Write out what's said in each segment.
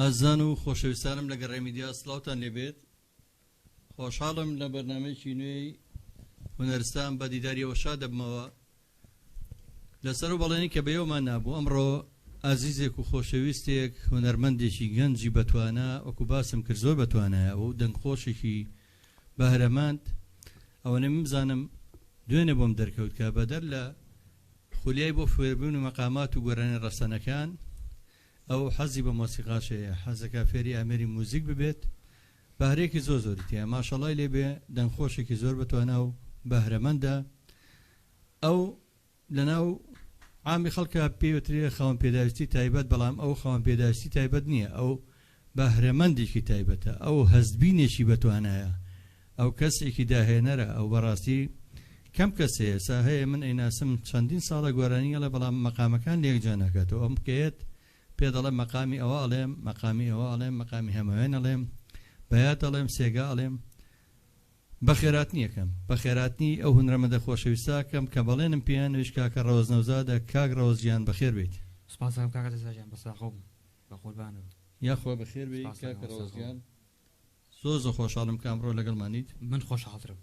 ئازان و خۆشەویستانم لە گەڕای میدیا سڵاوتان لێبێت. خۆشحاڵم لە بەرنامەیەکی نوێی هونەرستان بە دیداریەوە شاد دەبمەوە لەسەر و بەڵێنی کە بەیەومان نابوو. ئەمڕۆ ئازیزێک و خۆشەویستێک هونەرمەندێکی گەنجی بەتوانە وەکو باسم کرد زۆر بەتوانایە و دەنگخۆشێکی بەهرەماند ئەوەنە بزانم دوێنێ بۆم دەرکەوت کە بەدەر لە خولیای بۆ فێربوون و مەقامات و گۆرانی ڕەسەنەکان ئەو حەزی بە مۆسیقاشەیە، حەزەکە فێری ئامێری موزیک ببێت، بەهرێکی زۆر زۆریتیە ماشەڵای لێبێ، دەنگخۆشێکی زۆر بەتوانە و بەهرەمەندە. ئەو لەناو عامی خەڵکە پێوترێ خاوەن پێداویستی تایبەت، بەڵام ئەو خاوەن پێداویستی تایبەت نییە، ئەو بەهرەمەندێکی تایبەتە، ئەو هەستبینێکی بەتوانایە، ئەو کەسێکی داهێنەرە. ئەو بەڕاستی کەم کەسەیە سا هەیە من ئەیناسم چەندین ساڵە گۆرانیە لە بەڵام مەقامەکان لێکجا ناکاتەوە. ئەم بکەیت پێ دەڵێم مەقامی ئەوە ئەڵێم، مەقامی ئەوە ئەڵێم، مەقامی هەمەوێن ئەڵێم، بەیات ئەڵێم، سێگا ئەڵێم. بەخێرات نییەکەم، بەخێراتنی ئەو هونەرمەندە خۆشەویستاکەم کە بەڵێنم پێیان نوێش کاکە ڕەوەز نەوزادە. کاک ڕەوەزیان بەخێر بێت. سپاسەکەم کاکە دەساژیان بەساخۆم بە قوربانەوە. یاخوا بەخێر بێت کاکە ڕەوەزیان. زۆر خۆشحاڵم کە ئەمڕۆ لەگەڵمانیت. من خۆشحاڵترم.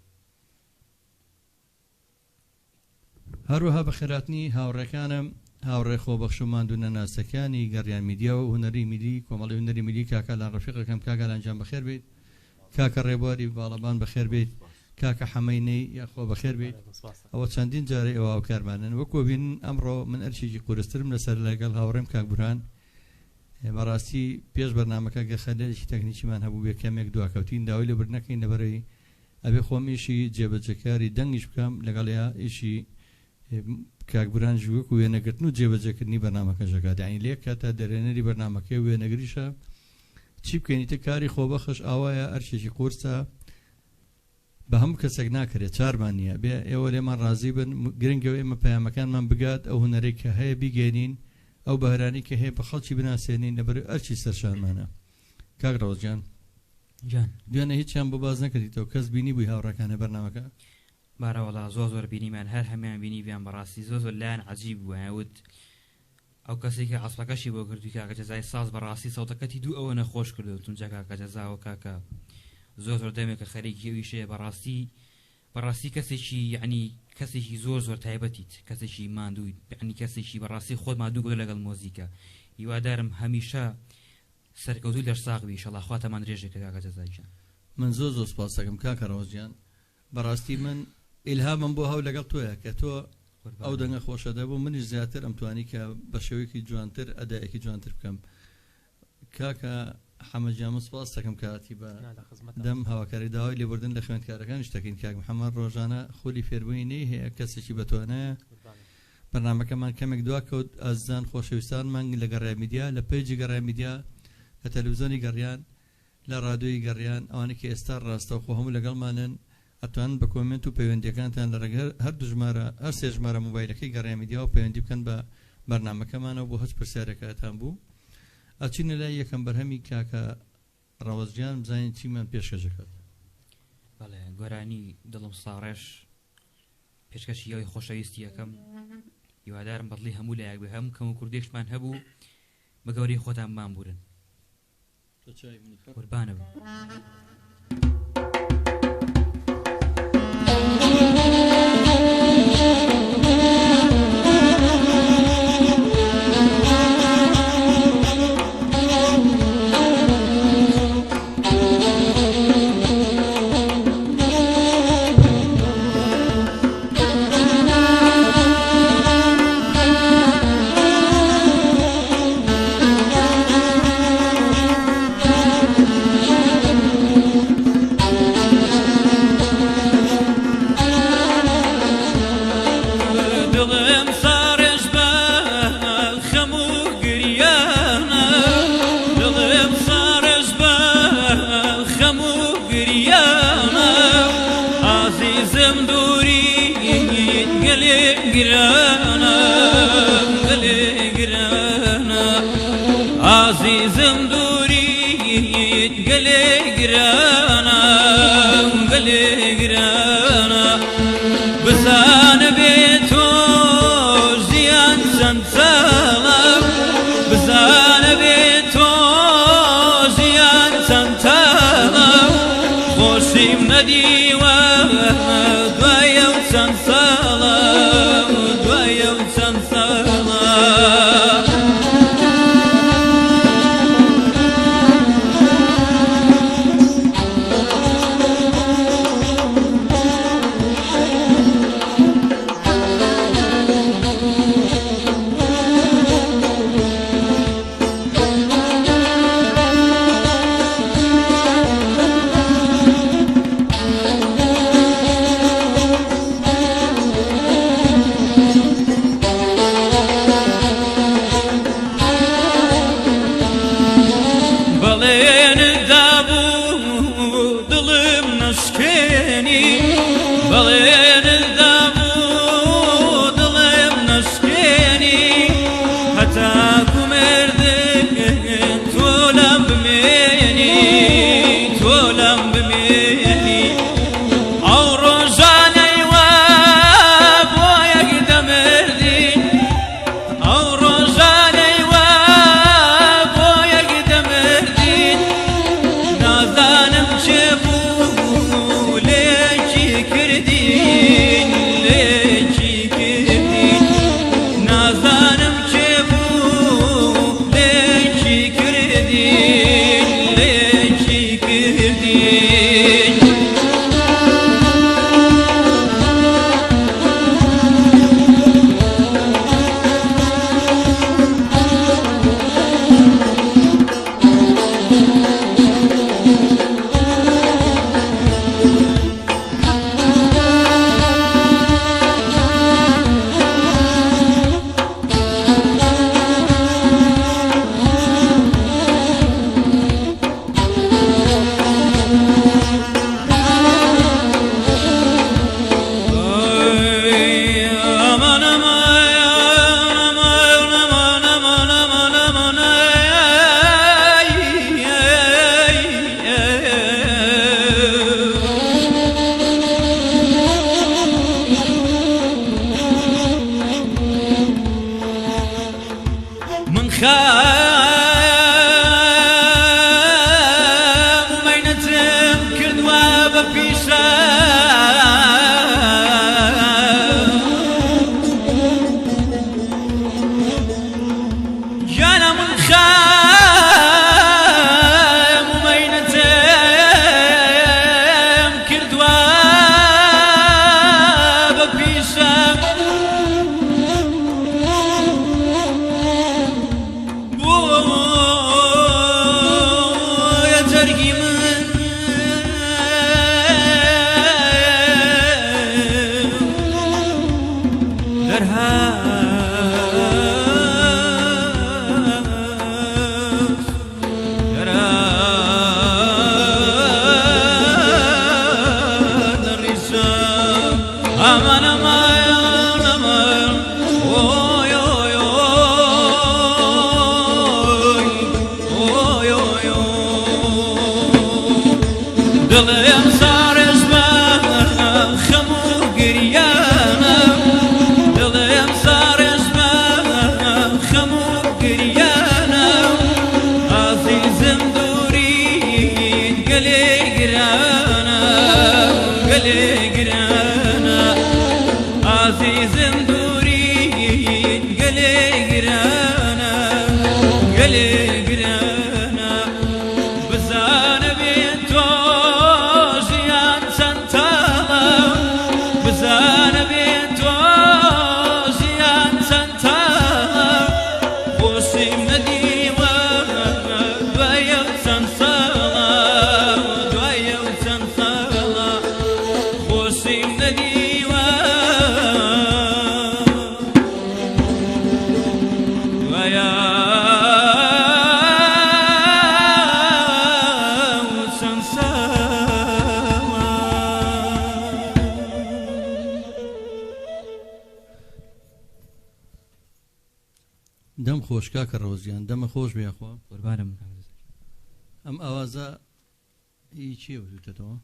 هەروەها بەخێراتنی هاوڕێکانم، هاوڕێ خۆبەخش و ماندوونە ناسەکانی گەڕیان میدیا و هونەری میدی، کۆمەڵی هونەری میدی، کاکەلان ڕەفیقەکەم کاکەلانجان بەخێر بێت، کاکە ڕێبواری باڵەبان بەخێر بێت، کاکە حەمەینەی یاخۆ بەخێر بێت. ئەوە چەندین جارێ ئەوە کارمانن. وەکو بینن ئەمڕۆ من ئەرشێکی قورسترم لەسەر لەگەڵ هاوڕێم کاک بورهان. بەڕاستی پێش بەرنامەکە گەخەلێکی تەکنیکیمان هەبوو بێ کەمێک دواکەوتین داوای لەبەر نەکەین لەبەرەوەی ئەبێ خۆم ئیشی جێبەجەکاری دەنگیش بکەم لەگەڵیا ئیشی کاک بورهان ژووەک و وێنەگرتن و جێبەجێکردنی بەرنامەکە ژەکات. یعنی لێک کاتە دەرێنەری بەرنامەکەی وێنەگریشە چی بکەینیتە کاری خۆبەخش ئاوایە ئەرشێکی قورسە بە هەموو کەسێک ناکرێت، چارمان نییە. بێ ئێوە لێمان ڕازی بن، گرنگەوە ئێمە پەیامەکانمان بگات، ئەو هونەرێک کە هەیە بیگەێنین، ئەو بەهرانی کە هەیە بە خەڵکی بناسێنین لەبەر ئەرچی سەرشانمانە. کاک ڕەوەزیان دوێنە هیچیان بۆ باز نەکردیتەوە، کەس بینی بووی هاوڕەکانە بەرنامەکە؟ بارەوەڵا زۆر بینیمان، هەر هەمیان بینی بیان بەڕاستی زۆر لایەن عەجیب بووەوت. ئەو کەسێکی عەسڵەکەشی بۆ کردووی کاکە جەزای ساز بەڕاستی سەوتەکەتی دوو ئەوە نەخۆش کردو تونجە کاکە جەزاوە کاکە زۆر دەمێکە خەریکی ئەویشەیە. بەڕاستی کەسێکی یعنی کەسێکی زۆر تایبەتیت، کەسێکی ماندووی، یعنی کەسێکی بەڕاستی خۆت مادوو بگە لەگەڵ مۆزیکە. هیوادارم هەمیشە سەرکەوتوی لەر ساغبی ئینشەڵڵا خواتەمان درێژێکە کاکە جەزایجان. من زۆر سپاس دەکەم کاکە ڕەوەزیان. بەڕاستی من ئیلهامم بۆ هەو لەگەڵ تۆیە کە تۆ ئەو دەنگە خۆشە دەبوو، منیش زیاتر ئەمتوانی کە بە شێوەیەکی جوانتر ئەدایەکی جوانتر بکەم. کاکە حەمەدجان سپاس دەکەم کاتی بە دەم هاواکاری داوای لێبوردن لە خوێندکارەکان شتەکەین. کاک محەممەد ڕۆژانە خۆلی فێربووینەی هەیە، کەسێکی بەتوانایە. بەرنامەکەمان کەمێک دواکەوت ئازان خۆشەویستانمان لە گەڕای میدیا، لە پێیجی گەڕای میدیا، لە تەلەڤیزۆنی گەڕیان، لە ڕادیۆی گەڕیان، ئەوانە کە ئێستا ڕاستەوخۆ هەموو لەگەڵمانن. ئەتوانن بە کۆمنت و پەیوەندیەکانتان لە ڕێگە هەر سێ ژمارە مۆبایلەکەی گەڕای میدیا و پەیوەندی بکەن بە بەرنامەکەمانەوە بۆ هەچ پرسیارەکەتان بوو. ئەچینە لای یەکەم بەرهەمی کاکە ڕەوەزیان بزانین چیمان پێشکەشەکەات. بەڵێ گۆرانی دڵم ساڕێش پێشکەشی ئەوی خۆشەویستی یەکەم. هیوادارم بەدڵی هەموو لایەک بێ، هەموو کەم و کوردێکمان هەبوو بە گەوری خۆتان مامبورن. قوربانە بم. گرانا دلي گرانا عزيزم دوريت قلي گرانا قلي گرانا بزان بيتو زيان سنسالم بزان بيتو زيان سنسالم خوشيم نديوه دوايا وسنسالم دوايا وسنسالم بلين الدابو ظلم نسكيني هتاكو مردك تولم بميني تولم بميني او رجاني وابو يقدم مردين او رجاني وابو يقدم مردين نازانم شبو من خام ومينتم كردوا ببيشا جانا من خام ومينتم كردوا ببيشا aman aman aman oy oy oy oy oy دلم سارش با خمو گریانا دلم سارش با خمو گریانا عزیزم دورید گلی گرانا گلی گرانا عزيزم دوريد قلي قرانا قلي قرانا بزان بيتو خۆش کاکە ڕۆزیان دەمە خۆش بێخوا قوربانم ئەم ئاوازە هی چی وتێتەوە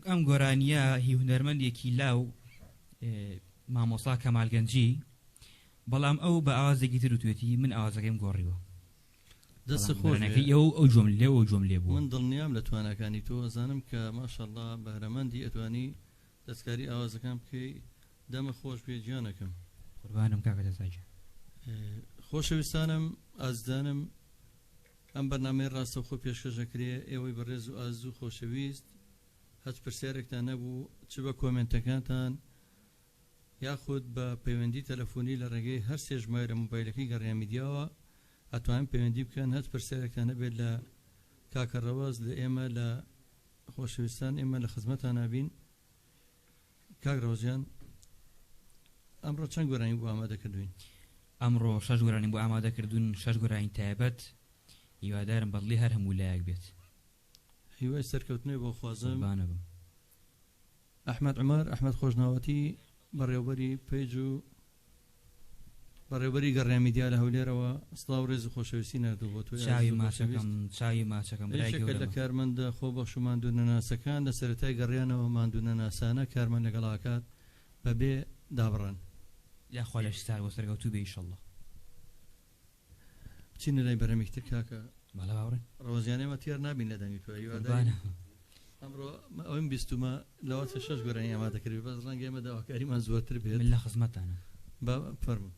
ئەم گۆرانیە هی هونەرمەندێکی لاو مامۆسا کەمالگەنجی بەڵام ئەو بە ئاوازێکی تر وتوێتی من ئاوازەکەیم گۆڕیوە دەست خۆش ئەو جۆملێ و جۆملێ بوو من دڵنیام لە توانەکانی تۆ ئەزانم کە ماشەڵڵا بەهرەمەندی ئەتوانی دەستکاری ئاوازەکان بکەی دەمە خۆش بێ گیانەکەم قوربانم کاکە دەساجە خۆشەویستانم ئازدانم ئەم بەرنامەی ڕاستە خۆ پێشکەشەکرێ ئێوەی بەڕێز و ئازوو خۆشەویست هەچ پرسیارێکتان نەبوو چ بە کۆمنتەکانتان یاخود بە پەیوەندی تەلەفۆنی لە ڕێگەی هەر سێ ژمارە مۆبایلەکەی گەڕیان میدیاوە ئەتوانین پەیوەندی بکەن هەچ پرسیارێکتان نەبێت لە کاکە ڕەواز لە ئێمە لە خۆشەویستان ئێمە لە خزمەتان نابین کاک ڕەوزیان ئەمڕۆ چەند گۆرانی بۆ ئامادەکردوین ئەمڕۆ 6 گۆرانی بۆ ئامادەکردوون 6 گۆرانی تایبەت هیوادارم بەدڵی هەر هەموو لایەک بێت هیوای سەرکەوتنێ بۆ خوازم بانە بم ئەحمەد عومەر ئەحمەد خۆشناوەتی بەڕێوەبەری پێیج و بەڕێوەبەری گەڕێ میدیا لە هەولێرەوە سڵاو و ڕێز و خۆشەویستی نردوو بۆ تۆ چاوی ماچەکەم لە کارمەندە خۆبەخش و ماندوو نەناسەکان لە سەرەتای گەڕیانەوە ماندوو نەناسانە کارمەند لەگەڵاکات بەبێ دابڕن یاخوا لە شتار بۆ سەرکەوتوو بێ ئیشەڵڵا بچینە لای بەرەمێکتر کاکە ماڵە باوڕێن ڕۆزیانێمە تێر نابین لە دەنگی توی ئەمڕۆ ئەوم بیستمە لەوە 6 گۆرانی ئامادەکردی بەس ڕەنگە ئێمە داواکاریمان زۆرتر بێت من لە خزمەتانە بە فەرموو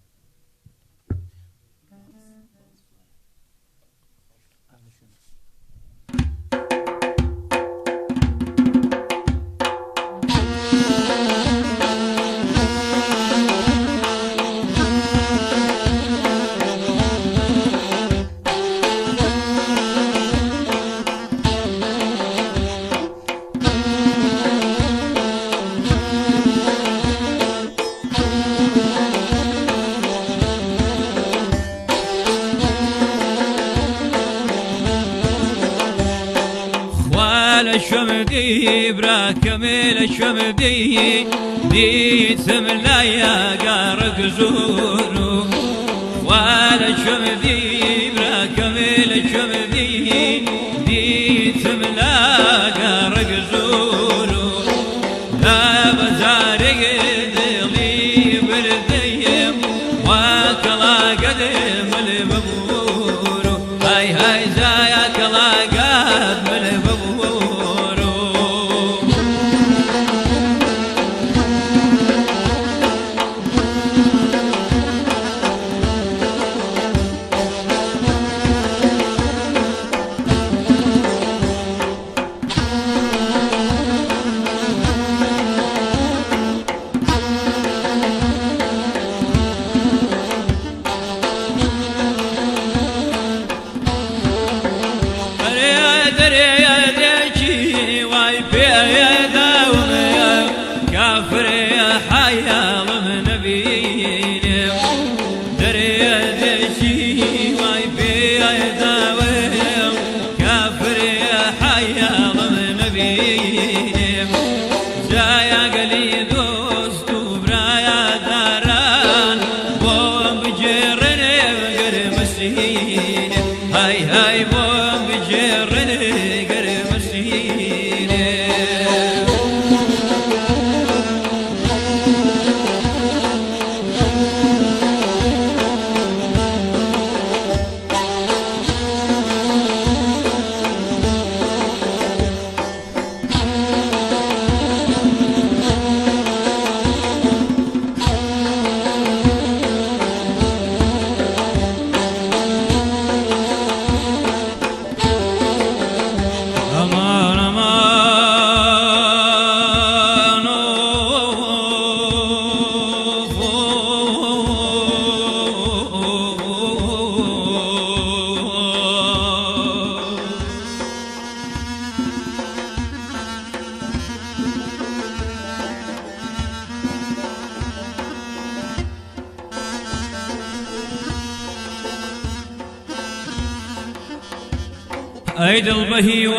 شمدي برا كمل شمدي ديتم لا يا قارق زورو ولا شمدي برا كمل شمدي ديتم لا قارق زورو لا بزارق دلي برديم وكلا قدم المبورو هاي هاي زايا كلا قدم المبورو هاي هاي بوم بجرني قرب مسيني ايد البهيواي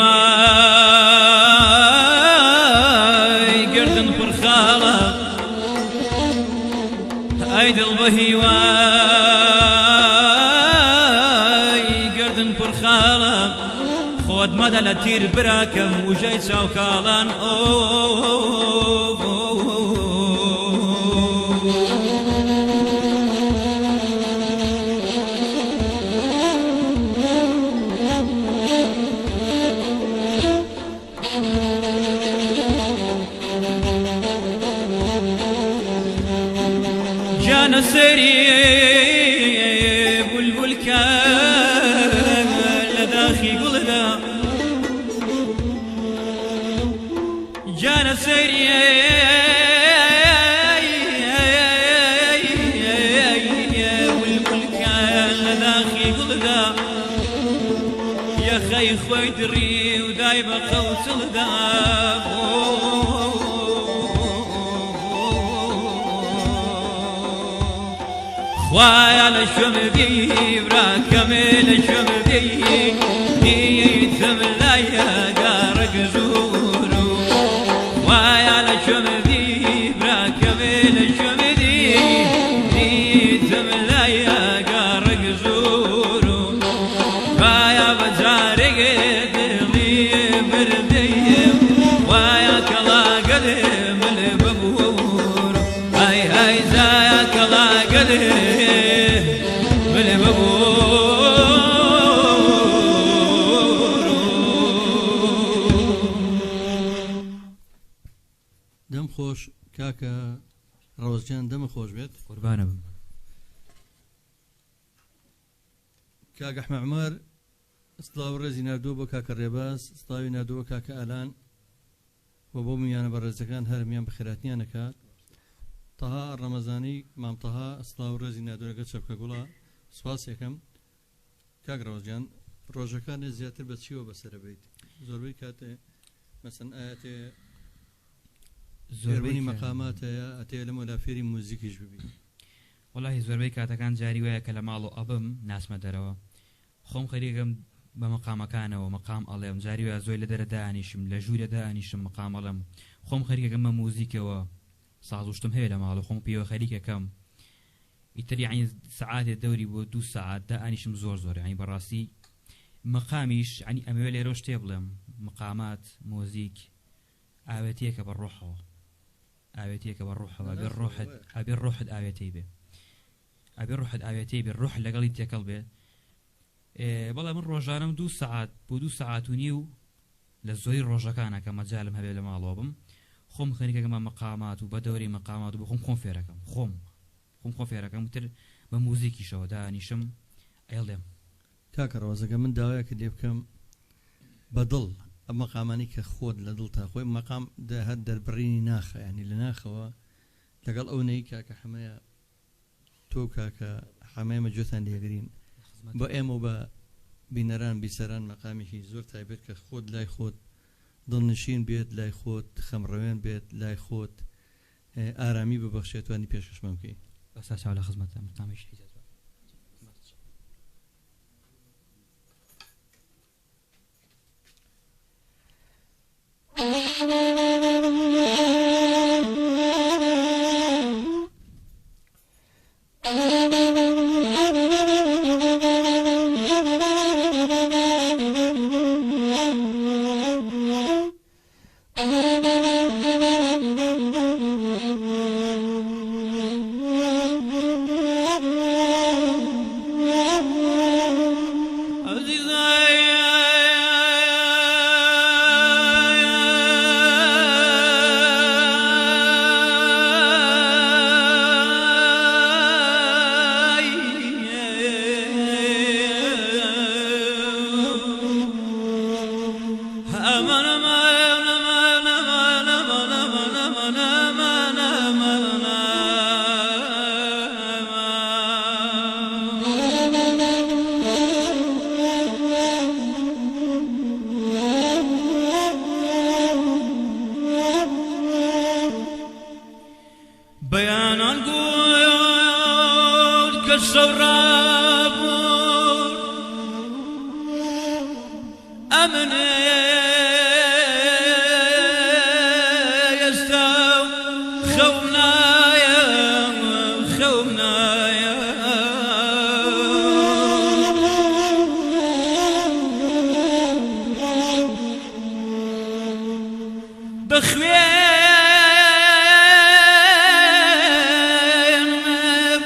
قردن فرخالة ايد البهيواي کاڵم خۆت مەدە لە تیر براکەم وژەی چاو کاڵان جانە سەری بولبولکە لە داخی گوڵدا جانە سەری بولبولکە لە داخی گوڵدا یەخەی خۆی دڕی و دای بە قەوچڵدا خوایا لە شوم بی براکەمێ لە شوم بی دیتم لایە گارەک زور و خوایا لە شوم بی براکەمێ لە شوم دی دیتم لایە گارەک زور و خوایا بەجارێگێ دڵی بردەیە خوایا کەڵاگەلێ ملێ ببوور های های زایە کەڵاگەلێ دەم خۆش کاکە ڕەوزجان دەمە خۆش بێت قوربانە بم کاکە ئەحمەد عومەر سڵاو ڕێزی نردووە بۆ کاکە ڕێباز سڵاوی نردووە کاکە ئالان و بۆ میانە بەڕێزەکان هەرمیان بە خێراتیان نەکات تەها ڕەمەزانی مام تەها سڵاو ڕێزی نردووەکە چەپکە گوڵە سوپاس یەکەم کاک ڕەوزجان ڕۆژەکانت زیاتر بە چیوە بەسەرەبێت زۆربەی کاتێ مەسەن ئاەتێ زۆربەی مەقامات هەیە ئەتێ لە مۆلافێری موزیکیش ببی وەڵاهی زۆربەی کاتەکان جاری وایە کە لە ماڵ و ئەبم ناسمە دەرەوە خۆم خەریکەم بە مەقامەکانەوە مەقام ئەڵێم جاری وایە زۆی لە دەرە دانیشم لە ژوورە دانیشم مەقام ئەڵێم خۆم خەریکەکەم بە موزیکەوە سازوشتم هەیە لە ماڵ و خۆم پێوە خەریکەکەم ئیتر یعنی سەعاتێ دەوری بۆ 2 سەعات دانیشم زۆر یعنی بەڕاستی مەقامیش ینی ئەمەوێ لێرە شتێ بڵێم مەقامات مۆزیک ئاوێتیەکە بە ڕۆحەوە ئاوێتیەکە بە ڕۆحەوە ئەبێ ڕۆحت ئاوێتەی بێ ئەبێ ڕۆحت ئاوێتەی بێ ڕۆح لەگەڵی تێکەڵ بێ بەڵام من ڕۆژانم 2 سەعات بۆ 2 سەعات و نیو لە زۆری ڕۆژەکانە کە مەجالم هەبێ لە ماڵەوە بم خۆم خەریکەکەم بە مەقامات و بە دەوری مەقامات و بە خۆم فێرەکەم خۆم فێرەکەم وتر بە موزیکیشەوە دانیشم ئەڵێم کاکە ڕەوزەکە من داوایەکە لێ بکەم بەدڵ ئەم مەقامانی کە خۆت لە دڵ تا خۆی مەقام هەر دەربڕینی ناخە ینی لە ناخەوە لەگەڵ ئەو نەی کاکە حەمەیە تۆ کاکە حەمەیمە جۆتان لێگرین بۆ ئێمە و بە بینەران بیسەران مەقامێکی زۆر تایبێت کە خۆت لای خۆت دڵنشین بێت لای خۆت خەمڕەوێن بێت لای خۆت ئارامی ببەخشێتوانی پێشکەشمان بکەی بەسا چاو لە خزمەتە مەقامیش دخوين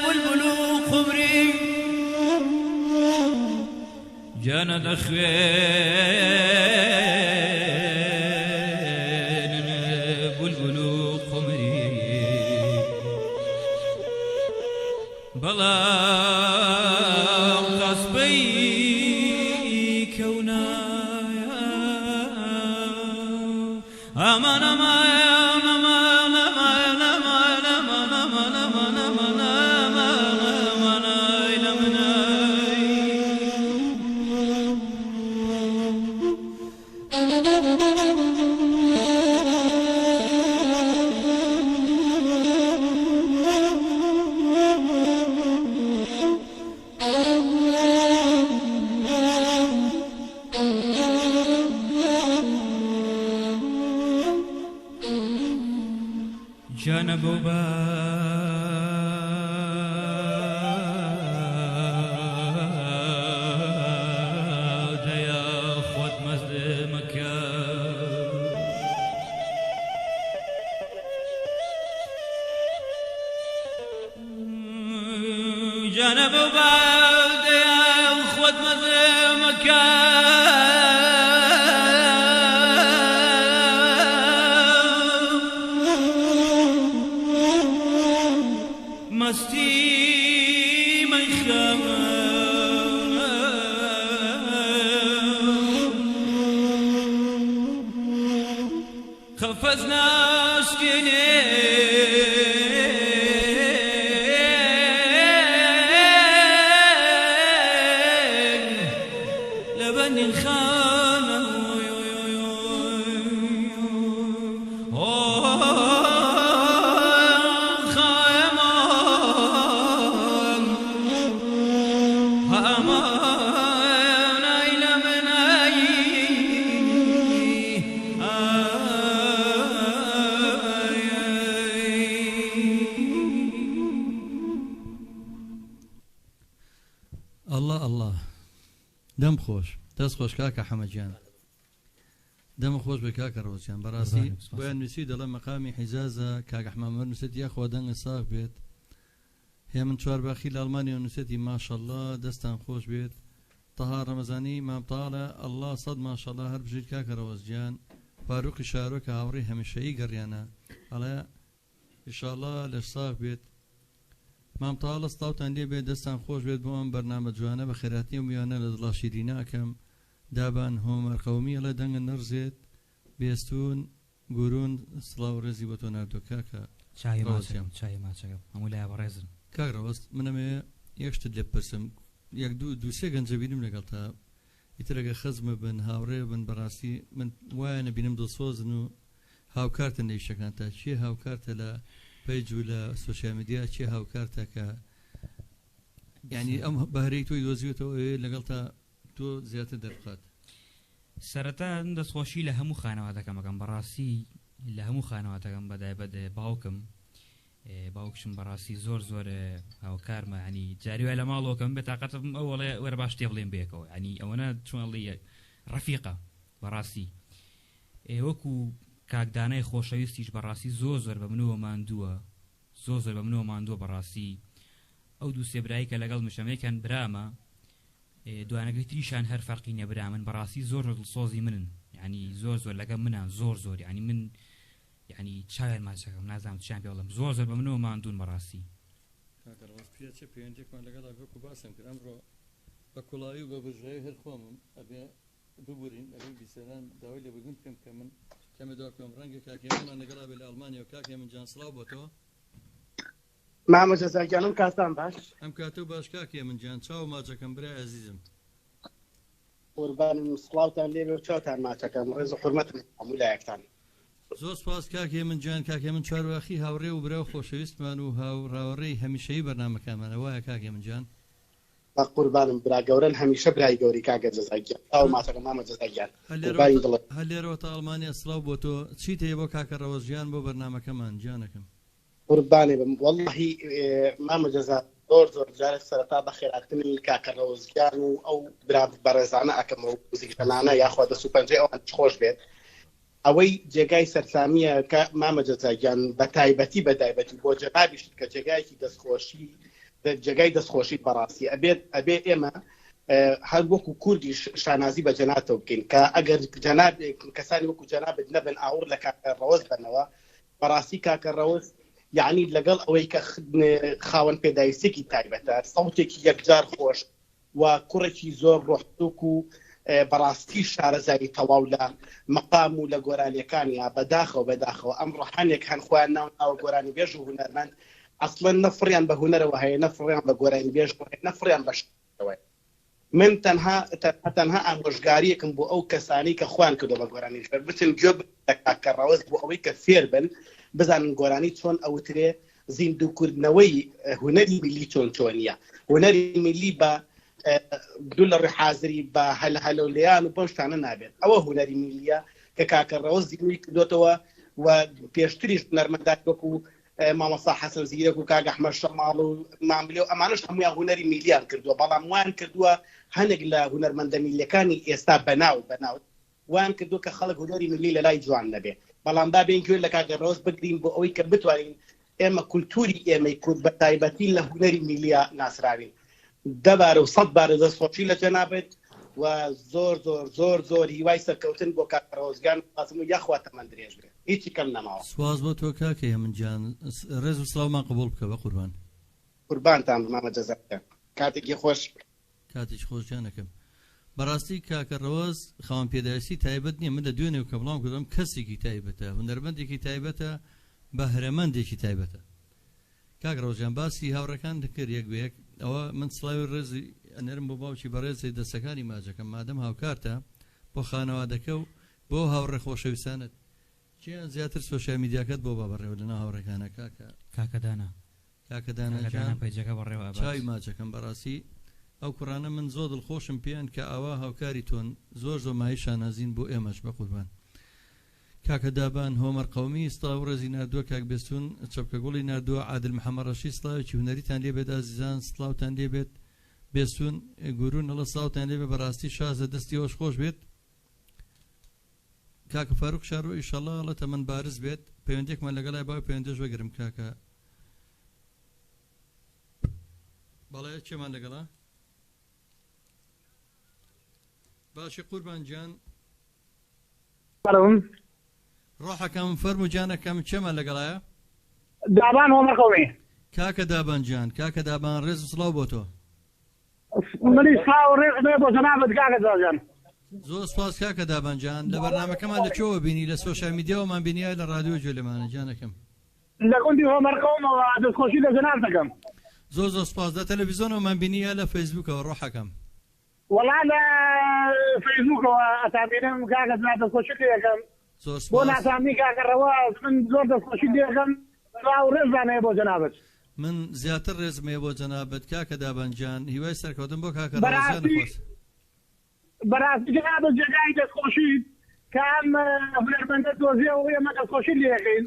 بلبل وقمري جانا دخوين بلبل وقمري بلا قصبي كونايا أمان أمان أمان أمان أمان أمان أمان أمان أمان أمان أمان جانب بعد يا خود مظلمك جانب بعد يا خود مظلمك مستی من خفزنا سكيني لبني الخانة الله الله دم خوش دەست خۆش کاکە حەمەدیان دەمە خۆش بە کاکە ڕۆژیان بەڕاستی بۆیان نووسی دەڵێ مەقامی حیجازە کاکە حمامەر نووسێت یا خوا دەنگە ساغ بێت هێ من چوارباخی لە ئەڵمانیا نووسێتی ماشەڵڵا دەستان خۆش بێت تەها ڕەمەزانی مامتاڵە الله سەد ماشەڵڵا هەر بژیت کاکە ڕۆژیان فاروقی شارۆکە هاوڕێی هەمیشەیی گەڕیانە ئەڵێ ئینشاڵڵا لەش ساغ بێت مامتاڵە ستاوتان لێ بێت دەستان خۆش بێت بۆ ئەم بەرنامە جوانە بە خێراتی و میوانە لە دڵا شیرینە ئەکەم دابان هۆمەر قەومی ئەڵێ دەنگە نەڕزێت بێستون گورون سڵاو ڕێزی بۆ تۆ ناردۆ کاکە چای ماچەکە هەموو لای بەڕێزن کاک ڕەوەست منەمێ یەکشتت لێ بپرسم یەک دووسێ گەنجە بینم لەگەڵ تا ئیترەگە خەزمە بن هاوڕێ بن بەڕاستی من وایە نەبینم دڵسۆزن و هاوکارتە نەیشەکان تا چیە هاوکارتە لە پیج و لە سوۆسیال میدیا چیە هاوکارتە کە یعنی ئەم بەهرەی تۆی دۆزیوێتەوە لەگەڵ تا تۆ زیاتر دەربخات سەرەتا دەستخۆشی لە هەموو خانەواتەکەمەکەم بەڕاستی لە هەموو خانەواتەکەم بەدایبەت باوکشم بەڕاستی زۆر هاوکارمە ینی جاریوای لە ماڵەوەکەم بێت تااقەتم ئەوڵێ وەرە باش تێ بڵێن بێکەوە ینی ئەوەنە چۆنڵی ڕەفیقە بەڕاستی وەکو کاکدانەی خۆشەویستیش بەڕاستی زۆر بە منەوە ماندووە بەڕاستی ئەو دوو سێبرایی کە لەگەڵ مشەمەیەکان برامە دوانەکەی تریشان هەر فەرقی نەبرا من بەڕاستی زۆر دڵسۆزی منن ینی زۆر لەگە منان زۆر ینی من ینی چاوێن ماچەکەم نازانم چیان پێ بڵێم زۆر بە منەوە ماندوون بەڕاستی چه پەیوەندێکمان لەگەڵ وەکو باسم کرد ئەمڕۆ بە کوڵاوی و بە بژێ هەر خۆمم ئەبێ ببورین ئەبێ بیسەران داوای لێ بگون بکەم کە من کەمە داکەم ڕەنگە کاکێمەمان لەگەڵا بێ لە ئەڵمانیا و کاکێ من جان سڵاو بۆ تۆ مامە جەزاگیانم کاتان باش ئەم کاتە و باش کاکێ من جان چاو ماچەکەم برای عەزیزم قوربانم سڵاوتان لێ بێ و چاوتان ماچەکەم ڕێز و حورمەتم هەموو لایەکتان زۆر سپاس کاکێ من جان کاکێ من چوارواخی هاوڕێ و برا و خۆشەویستمان و هاوڕێی هەمیشەیی بەرنامەکانمانە وایە کاکێ من جان بە قوربانم برا گەورن هەمیشە برای گەوری کاکە جەزاگیان تاو ماچەکە مامە جەزاگیان هەر لێرەوە تا ئەڵمانیا سڵاو بۆ تۆ چیت هەیە بۆ کاکە ڕەوەزیان بۆ بەرنامەکەمان جانەکەم قوربانێ بم وەڵڵاهی مامە جەزا زۆر جارێک سەرەتا بە خێراتنی کاکە ڕەوزگیان و ئەو برا بەڕێزانە ئەکەمەوە موزیکەنانە یاخوا دەست و پەنجەی ئەوان خۆش بێت ئەوەی جێگای سەرسامیە کە مامەجەزاگیان بە تایبەتی بۆ جەنابیش کە جێگایکی دەستخۆشی جێگای دەستخۆشی بەڕاستی ئەبێ ئێمە هەر وەکو کوردی شانازی بە جەناتەوە بکەین کە ئەگەر کەسانی وەکو جەنابێت نەبن ئاور لە کاکە ڕەوەز بنەوە بەڕاستی کاکە ڕەوەز یعنی لەگەڵ ئەوەی کە خاوەن پێداویستێکی تایبەتە سەوتێکی یەکجار خۆش و کوڕێکی زۆر ڕۆحتوک و بەڕاستی شارەزایی تەواو لە مەقام و لە گۆرانیەکانیا بەداخەوە ئەمڕۆ هەنێک هەن خۆیان ناو گۆرانی بێژ و هونەرمەند ئەسڵەن نەفڕیان بە هونەرەوە هەیە نەفڕیان بە گۆرانی بێژ نەفڕیان بە شتەوەی من تەنها ئامۆژگاریەکم بۆ ئەو کەسانی کە خوان کردو بە گۆرانی بچن گوێ لە کاکە ڕەوەز بۆ ئەوەی کە فێر بن بزانن گۆرانی چۆن ئەوترێ زیندووکردنەوەی هونەری میلی چۆنیە هونەری میلی بە دوو لە ڕێحازری بە هەلهەلەولیان و بەم شتانە نابێت ئەوە هونەری میلیە کە کاکە ڕەوەز زیینوی کردوتەوە و پێشتریش هونەرمەندان وەکو مامەستا حەسەن زیرەک و کاک ئەحمەد شەماڵ و ماملێ و ئەمانش هەموویان هونەری میلیان کردووە بەڵام وان کردووە هەنێک لە هونەرمەندە میلیەکانی ئێستا بەناو وان کردو کە خەڵک هونەری میلی لە لای جوان نەبێ بەڵام با بێن گوێ لە کاکە ڕەوەز بگرین بۆ ئەوەی کە بتوانین ئێمە کولتوری ئێمەی کورد بە تایبەتی لە هونەری میلیە ناسراوین دەبارە و 100 بارە دەستخۆشی لە جەنابێت و زۆر هیوای سەرکەوتن بۆ کاکە ڕەوەزگان قاسم و یاخوا تەمەن درێژ بێ هیچی کەم نەماوە سواز بۆ تۆ کاکە هێمنجان ڕێز و سڵاومان قبول بکە بە قوربان قوربانتان مامەجەزاکە کاتێکی خۆش کاتێک خۆشیانەکەم بەڕاستی کاکە ڕەوەز خاوەن پێداویستی تایبەت نییە من لە دوێنێ و کە بڵام کردم کەسێکی تایبەتە هونەرمەندێکی تایبەتە بەهرەمەندێکی تایبەتە کاک ڕەوەزیان باسی هاوڕەکان دەکرد یەک ئەوە من سڵاوی ڕێزی ئەنەرم بۆ باوکی بەڕێزی دەسەکانی ماجەکەم مادەم هاوکارتە بۆ خانەوادەکە و بۆ هاوڕێ خۆشەویستانت چیان زیاتر سۆشیال میدیاکەت بۆ بابڕێوە لەنا هاوڕێکانە کاکەدانا پێیجەکە بەڕێوە چاوی ماچەکەم بەڕاستی ئەو کوڕانە من زۆر دڵخۆشم پێیان کە ئاوا هاوکاری تۆن زۆر مای شانازین بۆ ئێمەش بە قوربان کاکە دابان هۆمەر قەومی سڵاو ڕێزی نردووە کاک بێستون چەپکە گوڵی نردووە عادل محەممەد ڕەشی سڵاوێکی هونەریتان لێبێت ئازیزان سڵاوتان لێبێت بێستون گورون هەڵە سڵاوتان لێبێت بەڕاستی شازە دەستی ئەوش خۆش بێت کاکە فاروق شارۆ ئیشەڵڵا هەڵەتە من بارز بێت پەیوەندێکمان لەگەڵای باوی پەیوەندەش وەگرم کاکە بەڵێ چێمان لەگەڵا باشی قوربان جان ڕۆحەکەم فەرمو جانەکەم چێمان لەگەڵایە دابان هۆمەر قەومی کاکە دابان جان کاکە دابان ڕێز و سڵاو بۆ تۆ منی سڵاو ڕێز بێ بۆ جەنابەت کاکە جان زۆر سپاس کاکە دابان جان لە بەرنامەکەمان لەکوێوە بینی لە سۆشیال میدیاوەمان بینیای لە ڕادیۆ گوێلەمانە جانەکەم لە گوندی هۆمەر قەومەوە دەستخۆشی لە جەناب دەکەم زۆر سپاس لە تەلەڤیزیۆنەوەمان بینیە لە فەیسبووکەوە ڕۆحەکەم وەڵا لە فەیسبووکەوە ئەتابینم کاکە جان دەستخۆشی لێەکەم زۆر بۆ سپاس ناسامی کاکە ڕەوەز من زۆر دەستخۆشی لێەکەم سڵاو ڕێزانەیە بۆ جەنابەت من زیاتر ڕێزمەیە بۆ جەنابەت کاکە دابان جان هیوای سەرکەوتن بۆ کاکە ڕێزیان خۆش بەڕاستی جەنابەت جێگای دەستخۆشی کە ئەم هونەرمەندە دۆزیە و ئێمە دەستخۆشی لێەکەین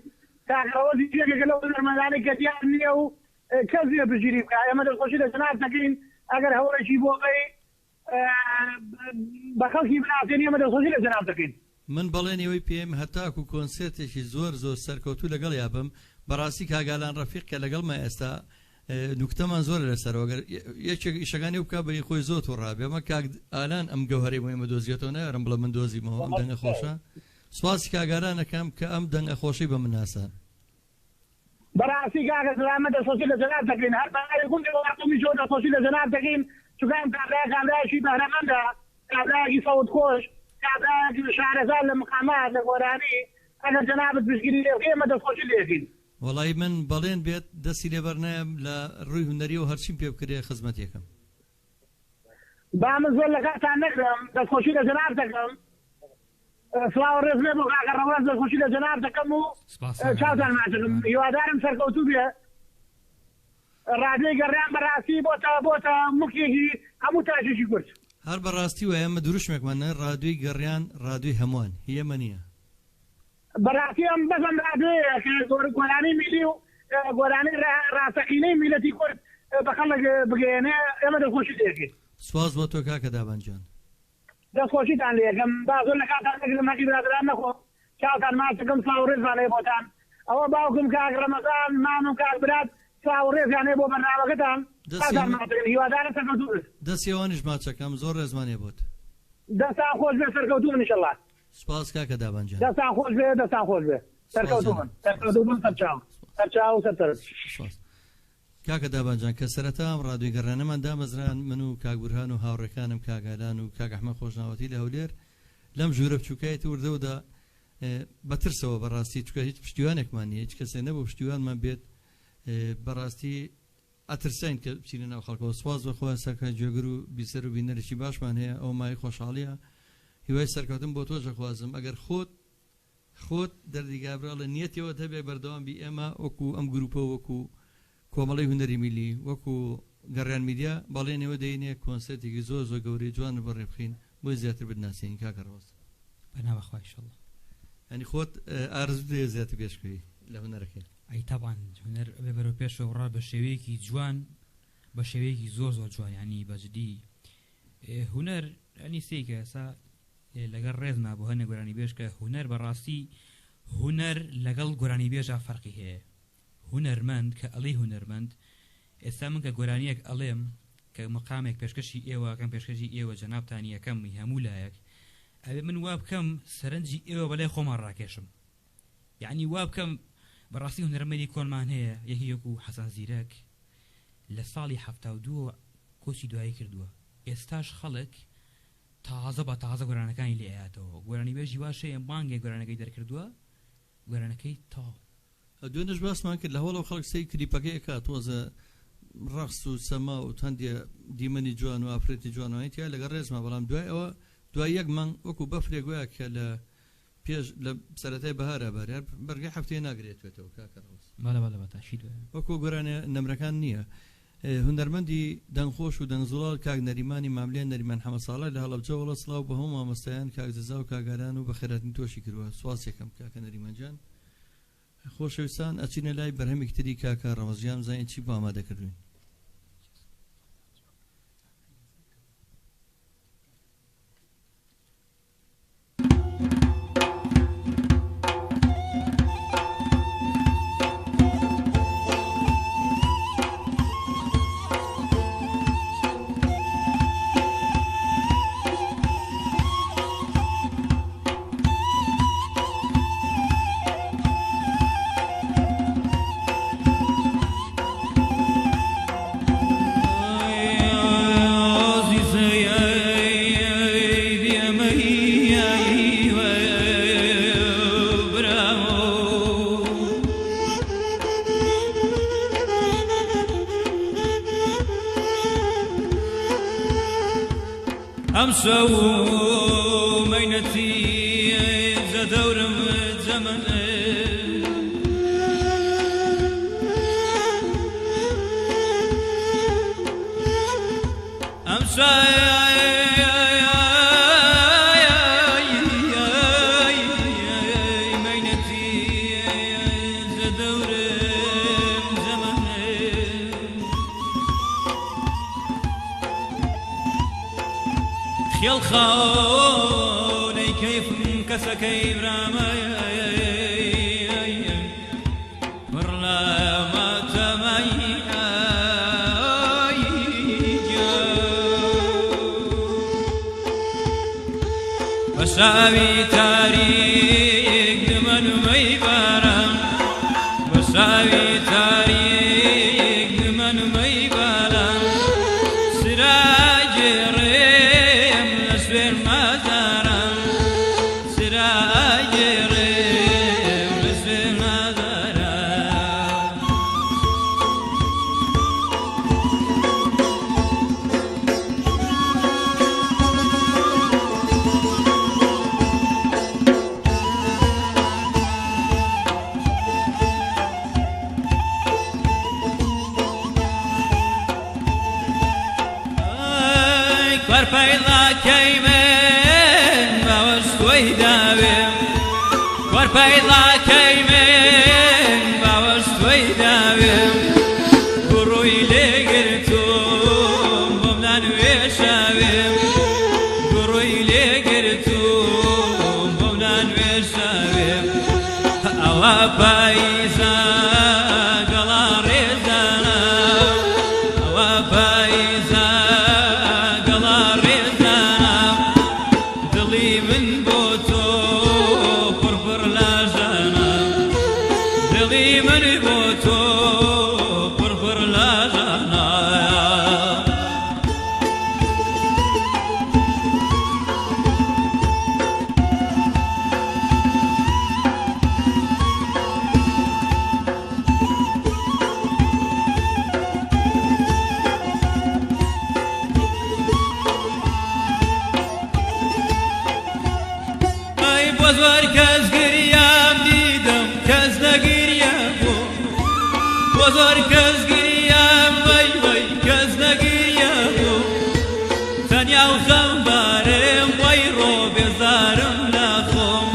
کاکە ڕەوەزی جێگەکە لەو هونەرمەندانەی کە دیار نییە و کەسیە بژیری بکە ئێمە دەستخۆشی لە جەناب دەکەین ئەگەر هەوڵێکی بۆ بڵێ بە خەڵکی بناسیێن ئێمە دەستخۆشی لە جەناب دەکەین من بەڵێنەوەی پێم هەتاکو کۆنسرتێکی زۆر سەرکەوتوو لەگەڵ یابم بەڕاستی کاگالان ڕەفیق کە لەگەڵمە ئێستا نوکتەمان زۆر لەسەرەوە یەکێک ئیشەکانی بکە بەی خۆی زۆر ڕابێ ئەمە کاک ئالان ئەم گەوهەری بۆ ئێمە دۆزیێتەوە نایارم بڵە من دۆزیمەوە ئەم دەنگە خۆشە سواسی کاگالانەکەم کە ئەم دەنگە خۆشی بە من ناسان بەڕاستی کاکە ئێمە دەستخۆشی لە جەناب دەکەین هەر بەهای گوندی وڵاتمی زۆر دەستخۆشی لە جەناب دەکەین چونکە کابرایەکی بەهرەمەندە کابرایەکی سەوت خۆش کابرایەکی شارەزار لە مقامات لە گۆرانی ئەگەر جەنابەت پشتگیری لێ بکەی ئێمە دەستخۆشی لێکەین وەڵی من بەڵێن بێت دەستی لێبەرنایەم لە ڕووی هونەری و هەرچیم پێ بکرێ خزمەتێکم با من زۆر لە کاتان نەکرم دەستخۆشی لە جەناب دەکەم سڵاو ڕێز بێ بۆ کاکە ڕەوەز دەستخۆشی لە جەناب دەکەم و چاوتان ماچەکەم هیوادارم سەرکەوتوو بێ ڕادیۆی گەڕیان بەڕاستی بۆتە موکێکی هەموو تاژێکی کورد هەر بەڕاستی وە ئێمە دروشمێکمانە ڕادیۆی گەڕیان ڕادیۆی هەمووان هیەمە نییە بەڕاستی ئەم بەزم ڕادیۆیە کە گۆرانی میلی و گۆرانی ڕاستەقینەی میلەتی کورد بە خەڵک بگەێنێ ئێمە دەستخۆشی لێکەین سواز بۆ تۆ کاکە دابان جان دەستخۆشیتان لێکەم با زۆر لە کاتان نەگرم هەقی برادران نەخۆ چاوتان ماچەکەم ساوڕێزان لێ بۆتان ئەوە باوکم کاک ڕەمەزان مامم کاک برات ساوڕێزیان لێ بۆ بەرنامەکەتان چاوتان ماچەکەم هیوادارە سەرکەوتوون دەستی ئەوانیش ماچەکەم زۆر ڕێزمانێ بۆت دەستان خۆش بێ سەرکەوتوون انشەڵڵا سپاس کاکە دابانجان دەستان خۆش بێ دەستان خۆش بێ سەرکەوتوون سەرچاو سەرچاو کاکە دابانجان کە سەرەتا ئەم ڕادیۆ گەڕانەمان دامەزران من و کاک بورهان و هاوڕێکانم کاگالان و کاک ئەحمەد خۆشناوەتی لە هەولێر لەم ژوورە بچووکایەتی وردەودا بەترسەوە بەڕاستی چکە هیچ پشتیوانێکمان نیە هیچ کەسێ نەبوو پشتیوانمان بێت بەڕاستی ئەترسین کە بچینە ناو خەڵکەوە سواز بەخوا ساکە جێگر و بیسەر و بینەرێکی باشمان هەیە ئەو مای خۆشحاڵیە هیوای سەرکەوتن بۆ تۆ دەخوازم ئەگەر خۆت دەردیگابراڵە نیەتەوە هەبێ بەردەوام بی ئێمە وەکو ئەم گروپە وەکو کۆمەڵی هونەری میلی وەکو گەڕیان میدیا باڵێنەوە دەینێ کۆنسەرتێکی زۆر زۆر گەورەی جوان بەڕێ بخین بۆی زیاتر بناسیین کاکە ڕۆست بەناوەخوای ئینشەڵڵا ینی خۆت ئارزوو دەیە زیاتر پێشکەوی لە هونەرەکەی ئەی تاوان هونەر بێ بەرەو پێشەوە ڕا بە شێوەیەکی جوان بە شێوەیەکی زۆر زۆر جوان ینی بەجددی هونەر ئەنی سێکە ئێستا لەگەڵ ڕێزما بۆ هەنە گۆرانی بێژ کە هونەر بەڕاستی هونەر لەگەڵ گۆرانی بێژە فەرقی هەیە هونەرمەند کە ئەڵێ هونەرمەند ئێستا من کە گۆرانیەک ئەڵێم کە مقامێک پێشکەشی ئێوە کەم پێشکەشی ئێوە جەنابتانی یەکەمی هەموو لایەک ئەبێ من وا بکەم سەرنجی ئێوە بەلای خۆمان ڕاکێشم یعنی وا بکەم بەڕاستی هونەرمەندی کۆنمان هەیە یەکێک و حەسەن زیرەک لە ساڵی 72 کۆچی دوایی کردووە ئێستاش خەڵک تازە بە تازە گۆرانەکانی لێ ئاەتەوە گۆرانی بێژی واشەیە مانگێک گۆرانەکەی دەرکردووە گۆرانەکەی تا دوێنش باسمان کرد لە هەوڵە خەڵک سی کلیپەکەی کات تۆزە ڕەقس و سەما و هەندێ دیمەنی جوان و ئافرەتی جوانەوەیتیا لەگەڵ ڕێزما بەڵام دوای ئەوە دوای یەک مانگ وەکو بەفرێک گویا کە لە پێش لە سەرەتای بەهارە بەریار بەرگای هەفتەیە ناگرێتێتەوە کاکە ڕۆست وەکو گۆرانە نەمرەکان نییە هونەرمەندی دەنگخۆش و دەنگزوڵال کاک نەریمانی ماملێن نەریمان حەمەساڵە لە هەڵەبجە وڵە سڵاو بە هەموو مامۆستایان کاک جەزا و کاگاران و بە خێراتنی تۆشی کردووە سواز یەکەم کاکە نەریمانجان خۆشەویستان ئەچینە لای بەرهەمێکی تری کاکە ڕەمەزیان زانین چی بۆ ئامادەکردوین أمسو مينتي زدور زمن أمسو مينتي زدور زمن خيال خاوني كيف كسكي برامي ورلا ما تمي بساوي تاريخ من ميبارم بساوي تاريخ من ميبارم سراج ريم لسبير مدارم سراج ريم لسبير مدارم ورپیدا کیمن باوستوی داویم ورپیدا کیمن باوستوی داویم گروی لگرتم بمدن وشاویم گروی لگرتم بمدن وشاویم ئەوە پاییزە گەڵا ڕێزانە ئەوە پاییزە گەڵا ڕێزانە دڵی من بۆ تۆ پڕپڕ لاژانە دڵی من بۆ تۆ پڕپڕ لاژانە بۆ زۆر کەس گریام دیدم کەس نەگریە بوو بۆ زۆر کەس گریام وەی وەی کەس نەگریە بوو تەنیا و خەمبارم وەی ڕۆ بێزارم لە خۆم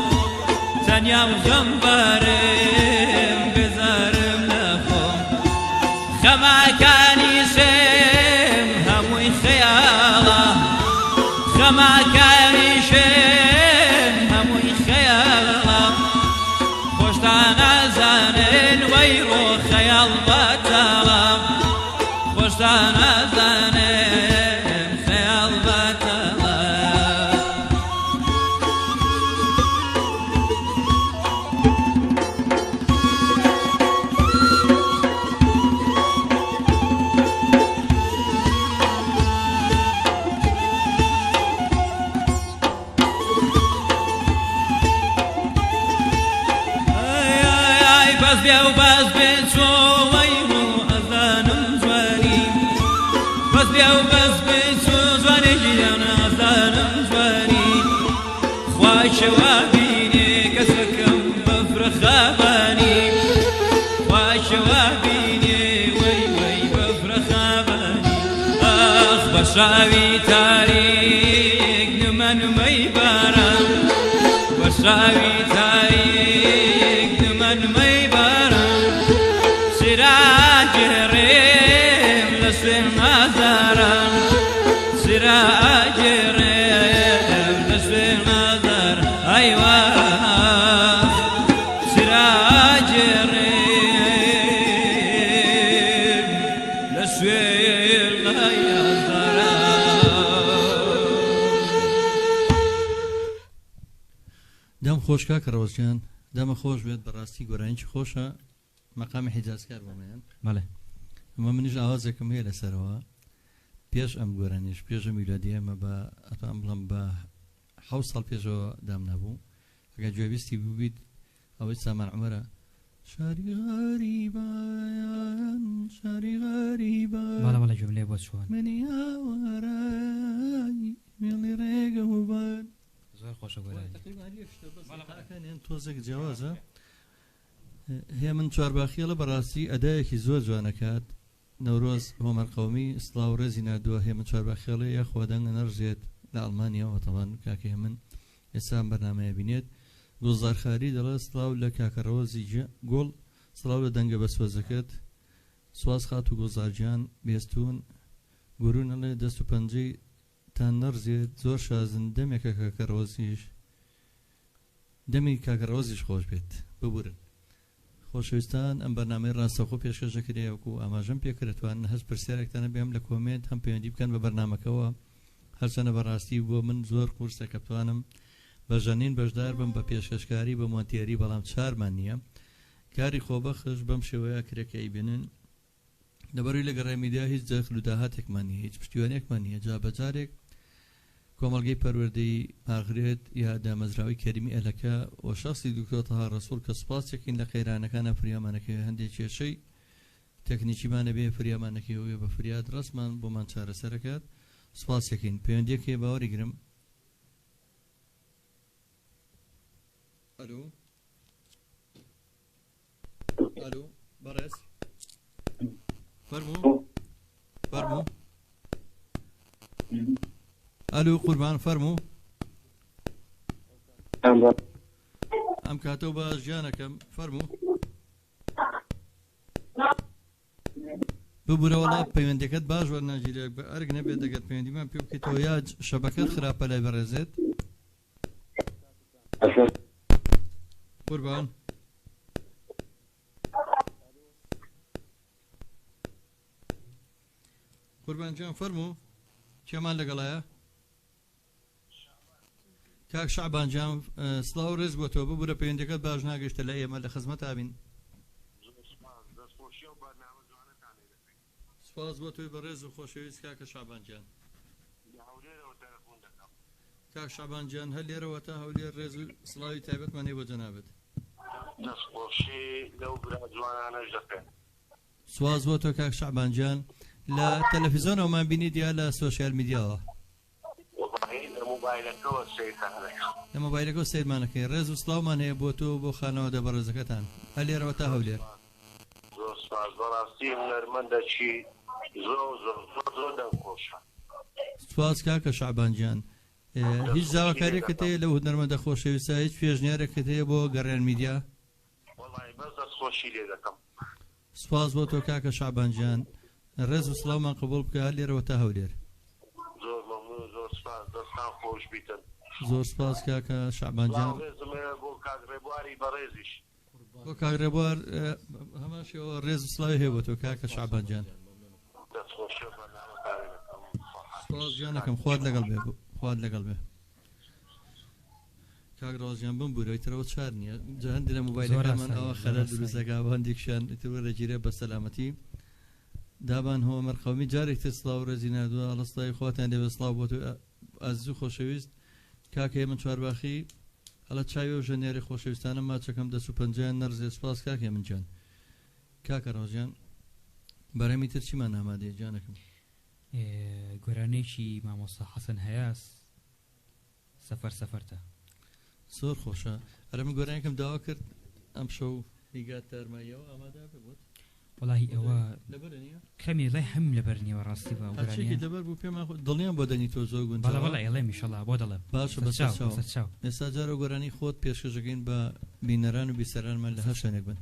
تەنیا و خەمبارم بێزارم لە خۆم خەماکانی شێم هەمووی خەیاڵە خەماکانی شێم هەمووی خەیاڵە خۆشتان نازانن وەی ڕۆ خەیاڵ بەتاڵە خۆشتان نازانن خەیاڵ بەتاڵە بەس بێ و بەس بێ چۆ وەی ڕۆ ئەزانم جوانی بەس بێ و بەس بێ چۆ جوانی گیان ئەزانم جوانی خوای شەوا بینێ کەسەکەم بەفرە خابانی خوای شەوا بینێ وەی وەی بەفرە خابانی ئەخ بە شاوی تاریک نمە نمەی باران بە شاوی تاریک نمە نمەی سراجرم لسوين نظرم سراجرم لسوين نظر أيوة سراجرم لسوين نظر دەم خۆش کاکە ڕۆژیان دەمە خۆش بێت بەڕاستی گۆرانیی خۆشە مەقامی حیجازکار بۆمەیان بەڵێ ئەمە منیش ئاوازێکم هەیە لەسەرەوە پێش ئەم گۆرانیش پێش میلادی ئەمە بە ئەتوان بڵم بە 7 ساڵ پێشەوە دام نەبوو ئەگەر گوێبیستی بووبیت ئەوەی سامان عومەرە شاری غەریبان شاری غەریبان بەڵێ بەڵێ جملەی بۆ چوان منی ئاوارای مێڵی ڕێگە وبان زۆر خۆشە گۆرانی تۆزێک جیاوازە هەیە من چوارباخیەڵە بەڕاستی ئەدایەکی زۆر جوانەکات نەورۆز هۆمەر قەومی سڵاو ڕێزی نردووە هەیە من چوارباخیەڵە یا خۆدەنگە نەڕژێت لە ئەڵمانیاوە تەوان کاکێ من ئێستا بەرنامەیە بینێت گوڵزارخاری دەڵێ سڵاو لە کاکەڕۆزی گۆڵ سڵاو لە دەنگە بەسوەزەکەت سواز خات و گۆزارجیان بێستون گورونەڵێ دەست و پەنجەی تان نەڕزێت زۆر شازن دەمێکە کاکەڕۆزیش دەمی کاکەڕۆزیش خۆش بێت ببورن خۆشەویستان ئەم بەرنامەی ڕاستەوخۆ پێشکەشەکرێوەکو ئاماژەم پێکردوان هەست پرسیارێکتانە بێم لە کۆمنت هەم پەیوەندی بکەن بە بەرنامەکەەوە هەرچەنە بەڕاستی بۆ من زۆر قورسێکە بتوانم بەژەنین بەشدار بم بە پێشکەشکاری بە مۆنتیەری بەڵام چارمان نییە کاری خۆبەخش بەم شێوەیە کرێکەی بینن لەبەروی لە گەڕای میدیا هیچ جەخل و داهاتێکمان نیە هیچ پشتیوانێکمان نییە جا بەجارێک کۆمەڵگەی پەروەردەی ئاغرێت یا دامەزراوی کەریمی ئەلەکە و شخصی دکتۆر تەها ڕەسوول کە سوپاسێکین لە قەیرانەکانە فریامانەکەی هەندێک کێشەی تەکنیکیمانە بێ فریامانەکەی بە فریاد ڕسمان بۆمان چارەسەرەکات سوپاسێکین پەیوەندیەکێ باوەڕی گرم ئەلو ئەلو بەڕێز فەرموو فەرموو ئەلو قوربان فەرموو ئەم کاتەوە بە ژیانەکەم فەرموو ببوورەوەڵا پەیوەندەکەت باش وەرناگیرێک بە ئەرگ نەبێت دەگەر پەیوەندیمان پێ بکەیتەوە یا شەبەکەت خراپە لای بەڕێزێت قوربان قوربانجان فەرموو چێمان لەگەڵایە کاک شعبانجان سڵاو ڕێز بۆ تۆ ببوورە پەیوەندەکەت باش ناگەشتە لە ئێمە لە خزمەتا بین سپاس بۆ تۆی بە ڕێز و خۆشەویست کاکە شعبانجان کاک شعبانجان هەر لێرەوە تا هەولێر ڕێز و سڵاوی تایبەتمان هەیە بۆ جەنابەت دەستخۆشی لەو برا جوانانەش دەکەن سواز بۆ تۆ کاک شعبانجان لە تەلەڤیزۆنەوەمان بینیت یا لە سۆشیال میدیاوە لە مۆبایلەکەەوە سیرانەکە لە مۆبایلەکە سیرمانەکەی ڕێز و سڵاومان هەیە بۆ تۆ بۆ خانەوە دەبەڕێزەکەتان هەر لێرەوە تا هەولێر زۆر سپاس بەڕاستی هونەرمەندەکی زۆر دەمخۆشە سپاس کاکە شعبانجان هیچ داواکاریەکەت هەیە لەو هونەرمەندە خۆشەویستە هیچ پێشنیارێکت هەیە بۆ گەڕیان میدیا وەڵی بەس دەستخۆشی لێ دەکەم سپاس بۆ تۆ کاکە شعبانجان ڕێز و سڵاومان قبول بکە هەر لێرەوە تا هەولێر زۆر مەمنون زۆر سپاس دەستان خۆش بیتن زۆر سپاس کاکە شعبانجان ڕێزمێ بۆ کاگڕێبواری بەڕێزیش بۆ کاگڕێبوار هەماشەوە ڕێز و سڵاوی هەیە بۆ تۆ کاکە شعبانجان دەستخۆشی بەنامەکاری دەکەم سپاس گیانەکەم خوارد لەگەڵ بێ خوارد لەگەڵ بێ کاک ڕازیان بم بوورەوەیترەوە چار نییە جەهەندی لە مۆبایلەکەمان ئەوە خەلە دروستەکە هەندێکشیان ئیترە گیرێ بە سەلامەتی دابان هۆ مەرخەومی جارێکتر سڵاو ڕێزی نردووە هەڵستای خواتان لێوە سڵاو بۆ تۆ ئازیز و خۆشەویست کاکە من چوارباخی هەڵە چاوی و ژەنێری خۆشەویستانە ماچەکەم دەچوو پەنجیان نەرزێ سپاس کاکێ من جان کاکە ڕازیان بەرەمی تر چیمان ئامادەیە جانەکەم گۆرانێکی مامۆستا حەسەن هەیاس سەفەرتە زۆر خۆشە ئەرە من گۆرانێکم داوا کرد ئەم شەو هیگات تارماییەوە ئامادا ببوت وڵی ئەوە لەبەر نییە کەمی لای هەم لەبەر نیوە ڕاستی بە هەرچێکی دەبەر بوو پێمان دڵیان بۆ دەنی تۆ زۆر گوند بەڵە ئێڵێ میشەڵا بۆ دەڵێ باشە بەسەر ئێستا جارە گۆرانی خۆت پێشکەشەکەین بە بینەران و بیسەرانمان لە هەر شوێنێک بن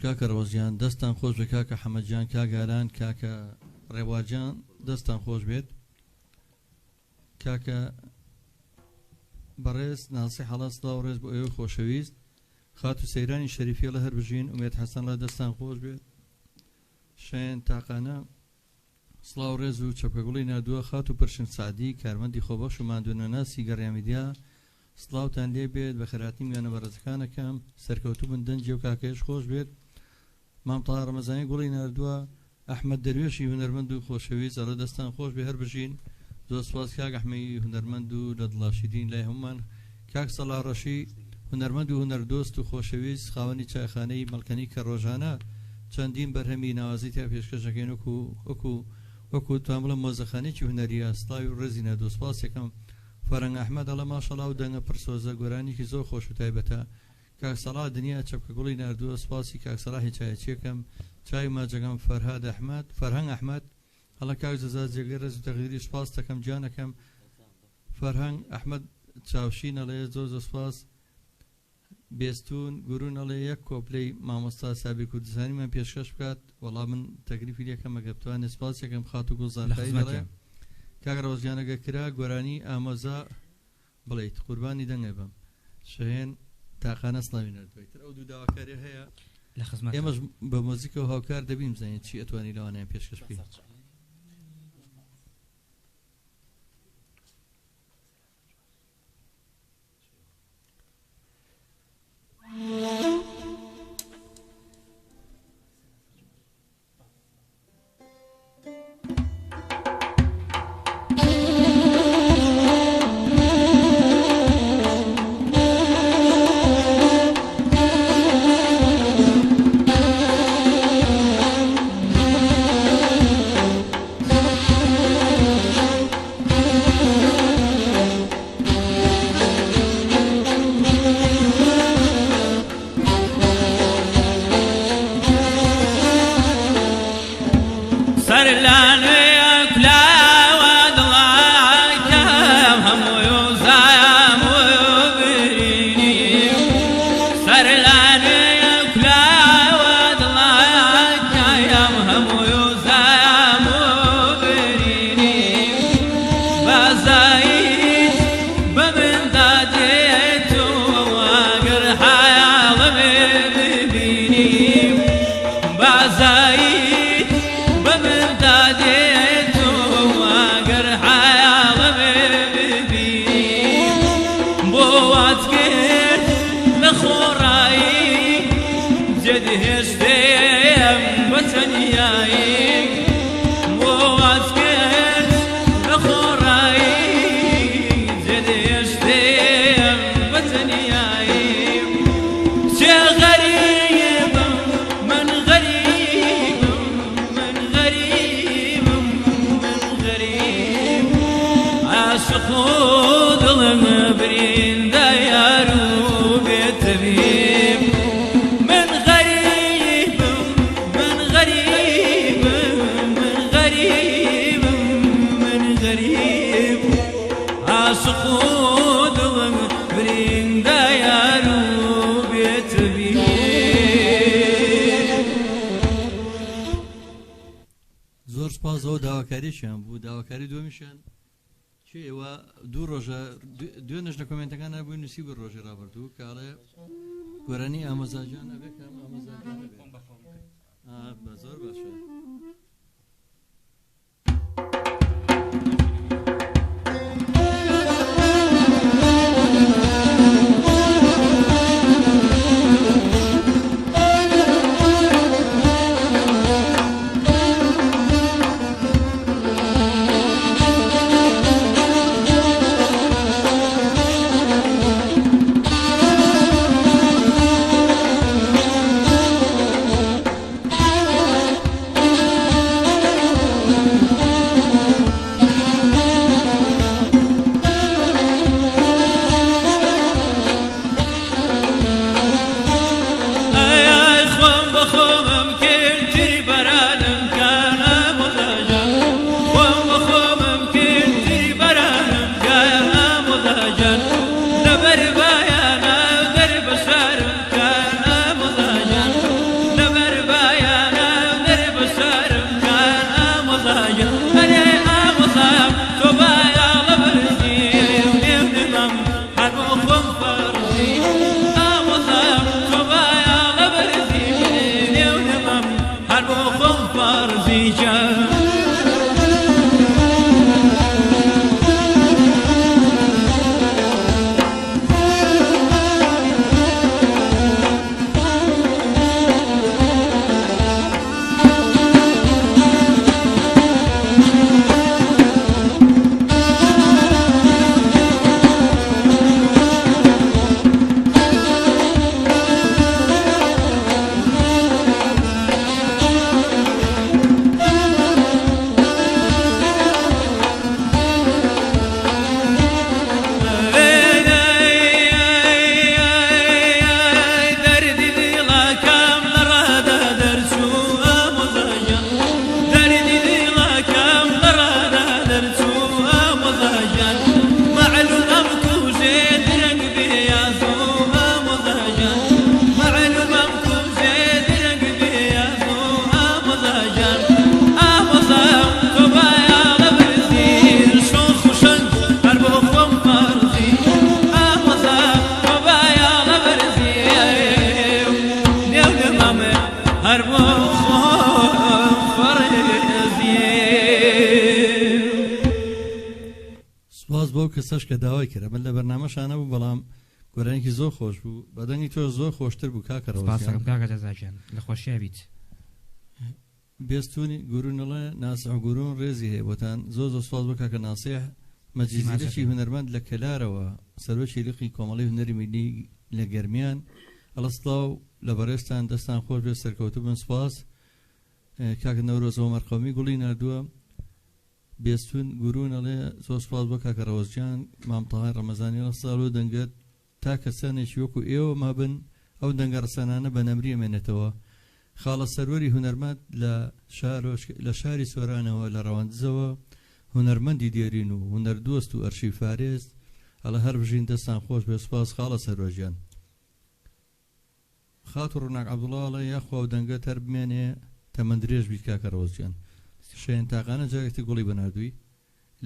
کاکە ڕۆژیان دەستان خۆش بێ کاکە حەمەدجان کاگالان کاکە ڕێواجان دەستان خۆش بێت کاکە بەڕێز ناسی حەڵات سڵاو ڕێز بۆ ئێوە خۆشەویست خات و سەیرانی شەریفیە لە هەر بژین ومێت حەسەن لە دەستان خۆش بێت شێن تاقانە سڵاو ڕێز و چەپکەگوڵی نردووە خات و پرشن سعدی کارمەندی خۆبەخش و ماندوونەناسی گەڕامیدیا سڵاوتان لێ بێت بە خەراتی میوانە بەڕێزەکانەکەم سەرکەوتوو بن دەنجێ و کاکەش خۆش بێت مامتەڵا ڕەمەزانی گوڵی نردووە ئەحمەد دەروێشی هونەرمەند و خۆشەویست ئەڵە دەستان خۆش بێ هەر بژین زۆر سپاس کاک ئەحمەدی هونەرمەند و لە دڵاشیدین لای هەمومان کاک سەڵا ڕەشی هونەرمەند و هونەردۆست و خۆشەویست خاوەنی چایخانەی مەڵکەنی کە ڕۆژانە چەندین بەرهەمی ناوازی تا پێشکەشەکەین وەکو توان بڵم مۆزەخانێکی هونەریە سڵاوی و ڕێزی نەدۆ سپاس یەکەم فەرەنگ ئەحمەد ئەڵە ماشەڵا و دەنگە پرسۆزە گۆرانێکی زۆر خۆش و تایبەتە کاک سەڵا دنیا چەپکە گوڵی نردووە سپاسی کاک سەڵا هیچایەتیەکەم چای ماجەکەم فەرهاد ئەحمەد فەرهەنگ ئەحمەد هەڵە کاک جەزا جێگەی ڕێز و تەغیری سپاس دەکەم جانەکەم فەرهەنگ ئەحمەد چاوشین ئەڵێ زۆر سپاس بێستون گورون ئەڵێ یەک کۆپلەی مامۆستا سابی کوردستانیمان پێشکەش بکات وەڵام من تەکلیفی لەکەم ئەگە بتوانێ سپاس یەکەم خات و گوڵزارخایی دەڵێ کاک ڕۆژیانەگە کرا گۆرانی ئامۆزا بڵێیت قوربانی دەنگێ بم شەهێن تاقانە سڵاوی نردوێتتر ئەو دوو داواکاری هەیە لە خزمەت ئێمەش بە مۆزیکە و هاوکار دەبیم زانین چی ئەتوانی لەوانیان پێشکەش بکەین زۆر سپاس ئەو داواکاریشیان بوو داواکاری دومیشیان چی ئێوە دوو ڕۆژە دوێنش لە کۆمنتەکان نبووی نووسی بە ڕۆژی ڕابردوو کاڵێ گۆرانی ئامۆزاجان ئەبێکم ئامۆزاجان بە زۆر باشە مزاجا أنا مزاج تبايا لبرزي ونمم حنوخم فرزي مزاج تبايا لبرزي ونمم حنوخم فرزي سپاس بۆ کەسەش کە داوای کرد من لە بەرنامەشانە بوو بەڵام گۆرانێکی زۆر خۆش بوو بەدەنگی تۆ زۆر خۆشتر بوو سپاسەکەم کاکەڕەوە کاکە جەزاکیان لە خۆشییا بیت بێستونی گورونەڵێ ناسح گورون ڕێزی هەیە بۆتان زۆر زۆر سپاس بۆ کاکە ناسیح مەجلیسی هونەرمەند لە کەلارەوە سەرۆکی لقی کۆمەڵی هونەری میلی لە گەرمیان ئەڵەسڵاو لە بەڕێستان دەستان خۆش بێ سەرکەوتوو بن سپاس کاکە نەورۆزەوە مەرقەمی گوڵی نردووە بێستون گورونەڵێ زۆر سپاس بۆ کاکە ڕەوزجان مامتەهای ڕەمەزانی لە ساڵ و دەنگێت تا کەسانێکی وەکو ئێوە مابن ئەو دەنگە ڕسەنانە بە نەمری ئەمێنێتەوە خاڵە سەروەری هونەرمەند لە شاری سۆرانەوە لە ڕەواندزەوە هونەرمەندی دێرین و هونەردۆست و ئەرشی فارێز ئەڵە هەر بژین دەستان خۆش بێ سپاس خاڵە سەروەژیان خات و ڕووناک عەبدوڵڵاڵە یاخوا و دەنگەت هەر بمێنێ تەمەند درێژ بیت کاکە ڕەوزجان شوێن تاقانە جارێکتی گوڵی بەناردووی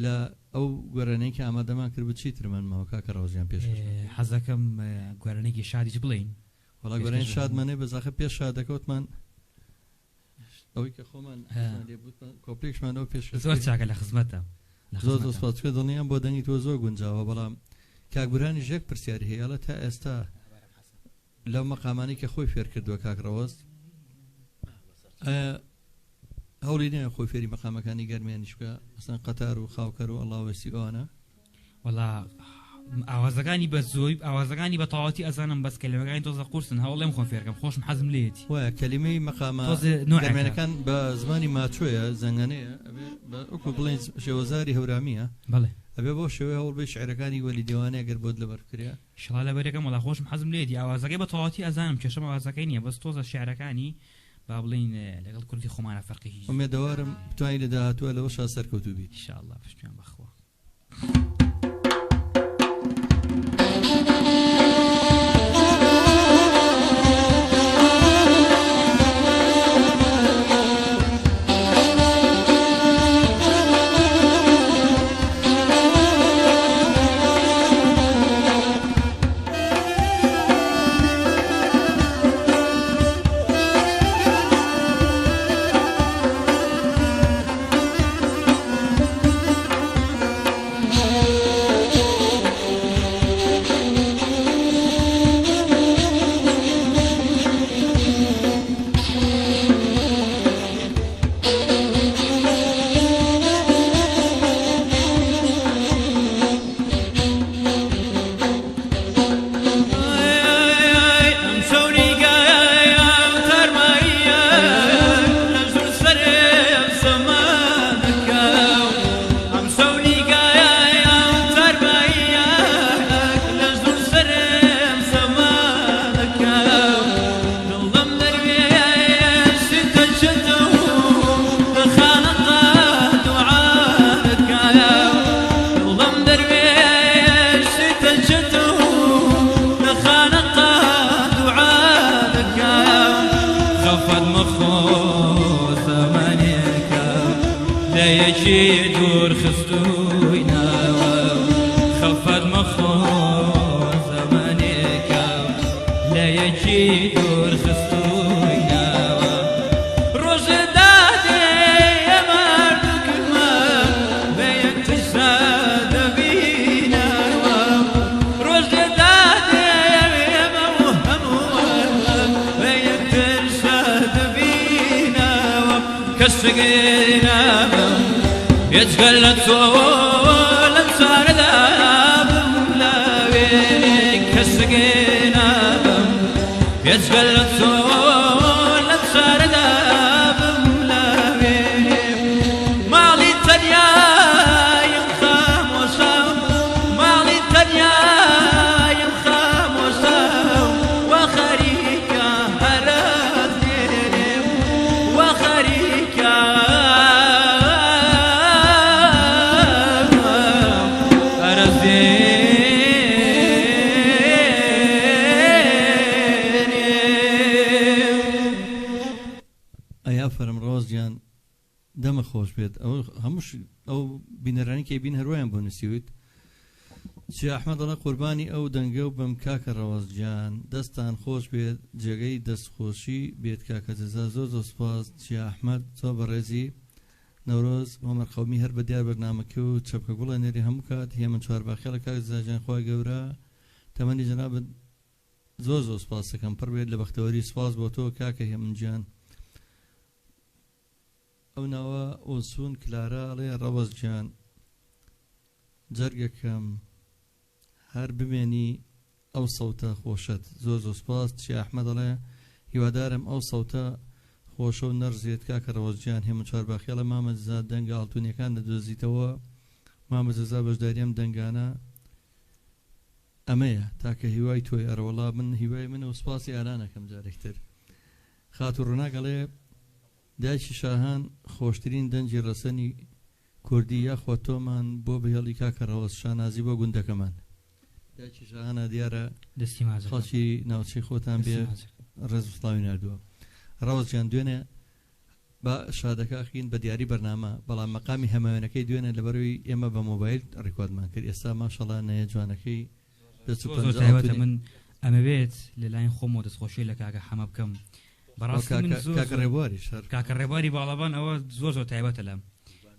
لە ئەو گوێرانەیەکی ئامادەمان کرد بچی ترمانمەوە کاکە ڕەوزجان پێش حەزەکەم گوێرانێکی شادیش بڵین وەڵا گوێرانی شادمانێ بەزاخە پێش شادەکەوتمان ئەوەی کە خۆمان کۆپلێکشمانەوە پێش زۆر چاکە لە خزمەتە زۆر زۆر سپاسکە دڵنیام بۆ دەنگی تۆ زۆر گونجاوە بەڵام کاکبرانی ژێک پرسیاری هەیە تا ئێستا لەو مەقامانی کە خۆی فێر کردووە کاک ڕەوەست هەوڵی نییە خۆی فێری مەقامەکانی گەرمیانیش بکە مەسەن قەتار و خاوکەر و ئەڵاوەسی ئەوانە وەڵا ئاوازەکانی بە زۆی ئاوازەکانی بە تەواوەتی ئەزانم بەس کەلیمەکانی تۆزە قورسن هەوڵێم خۆم فێرکەم خۆشم حەزم لێتی وایە کەلیمەی مەقامە گەرمێنەکان بە زمانی ماچۆیە زەنگەنەیە بە وەکو بڵێن شێوەزاری هەورامیە بەڵێ ئەبێ بۆ شێوەیە هەوڵ بێ شعرەکانی وەلی دیوانەیە گەر بۆت لەبەر بکرێ شڵا لەبەرەکەم وەڵا خۆشم حەزم لێتی ئاوازەکەی بە تەواوەتی ئەزانم کێشەم ئاوازەکەی نییە بەس تۆزە شعرەکانی با بڵین لەگەڵ کوردی خۆمانە فەرقی ئومێدەوارم بتوانین لە داهاتووە لەوەشا سەرکەوتوو بیت ئینشاءالله پشتیان بەخوا لە یەکی دوور خستووینەوە خەفەت مەخۆ زەمانێکە لە یەکی دوور خستووینەوە ڕۆژە دادێ ئەمە دووکمان بە یەکترسا دەبینەوە ڕۆژە دادێ ئێمە و هەمووان بە یەکترسا دەبینەوە کەسگێنابم يجعل لتول تسارداب لا وينك السقينا يجعل لتول تسارداب لا وينك مالي تنيا يمخام وسام مالي تنيا يمخام وسام وخريكا هرادين وخريكا فرم ڕۆزیان دەمە خۆش بێت ئەو هەمووش ئەو بینەرانی کە بین هەروایان بۆ نووسیوت چی ئەحمەد دەڵێ قوربانی ئەو دەنگە و بەم کاکە ڕەوەزجان دەستان خۆش بێت جێگەی دەستخۆشی بێت کاکە جەزا زۆر زۆر سوپاس چی ئەحمەد تۆ بەڕێزی نەورۆز مەمەر قەومی هەر بە دیار بەرنامەکە و چەپکە گوڵە نێری هەموو کات هێمن چوارباخێڵە کاک جەزاجان خۆی گەورە تەمەنی جەنابەت زۆر زۆر سوپاس دەکەم پڕ بێت لە بەختەوەری سوپاس بۆ تۆ کاکە هێمنجان ئەو ناوە ئۆسون کلارەڵێ ڕەوەزجان جەرگەکەم هەر بمێنی ئەو سەوتە خۆشت زۆر زۆر سوپاس چی ئەحمەد دەڵێ هیوادارم ئەو سەوتە خۆشە و نەرزێت کاکە ڕەوەزجان هێمن چوارباخێڵە مامەجزا دەنگە ئاڵتونیەکان دەدۆزیتەوە مامەجزا بەشداریەم دەنگانە ئەمەیە تاکە هیوای تۆی ئەرەوەڵا من هیوای منە و سوپاسی ئارانەکەم جارێکتر خاتو ڕووناگەڵێ دایکی شاهان خۆشترین دەنجی ڕەسەنی کوردی یاخوا تۆمان بۆ بهێڵی کاکە ڕەوەز شانازی بۆ گوندەکەمان دایکی شاهانە دیارە خەڵکی ناوچەی خۆتان بێ ڕێز و سڵاوی نردووە ڕەوەزجان دوێنێ بە شادەکەخین بە دیاری بەرنامە بەڵام مەقامی هەماوێنەکەی دوێنێ لەبەرەوەی ئێمە بە مۆبایل ڕیکۆردمان کرد ئێستا ماشەڵڵا نەیە جوانەکەی من ئەمە بێت لەلایەن خۆمەوە دەستخۆشی لە کاکە حەمە بکەم کاکە ڕێبواری باڵەبان ئەوە زۆر زۆر تایبەتە لەم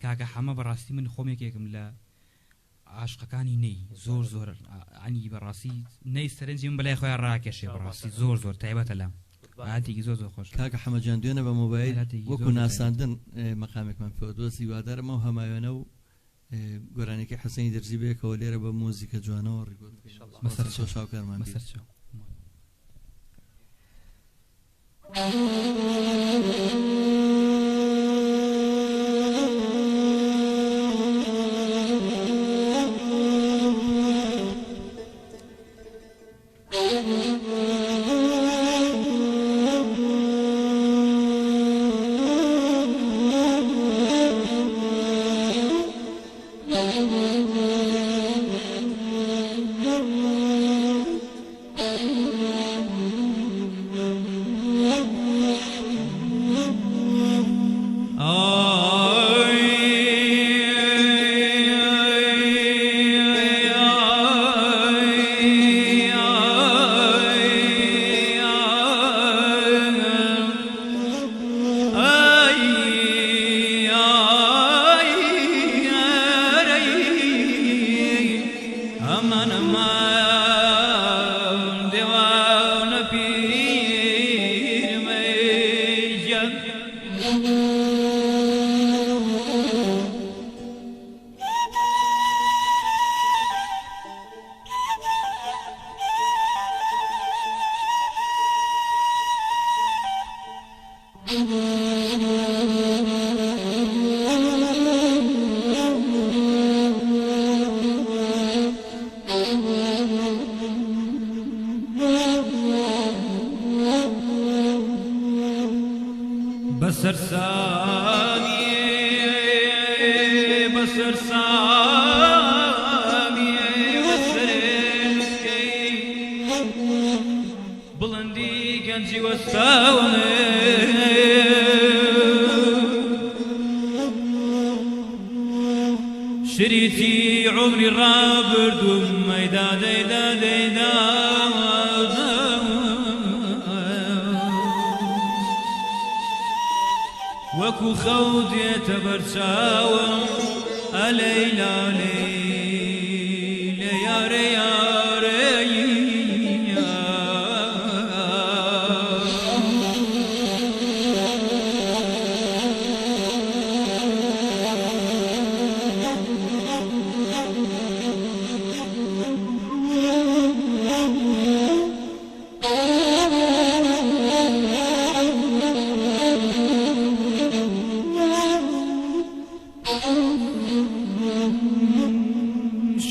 کاکە حەمە بەڕاستی من خۆمێکێکم لە عاشقەکانی نەی زۆر زۆر ئەنی بەڕاستی نەی سەرنجی من بەلای خۆیان ڕاکێشێ بەڕاستی زۆر زۆر تایبەتە لەم عادێکی زۆر زۆر خۆش کاکە حەمەجان دوێنە بە مۆبایل وەکو ناساندن مەقامێکمان پێوە دۆست هیوادارم ئەو هەماوێنە و گۆرانێکی حەسەنی دەرزی بێکەوە لێرە بە مۆزیکە جوانەوە ڕێگۆ شاوکارمان بەسەر شريتي عمري رابردم ميدا ديدا ديدا وكو خودي تبرساوة أليلا ليلة يا ري يا ري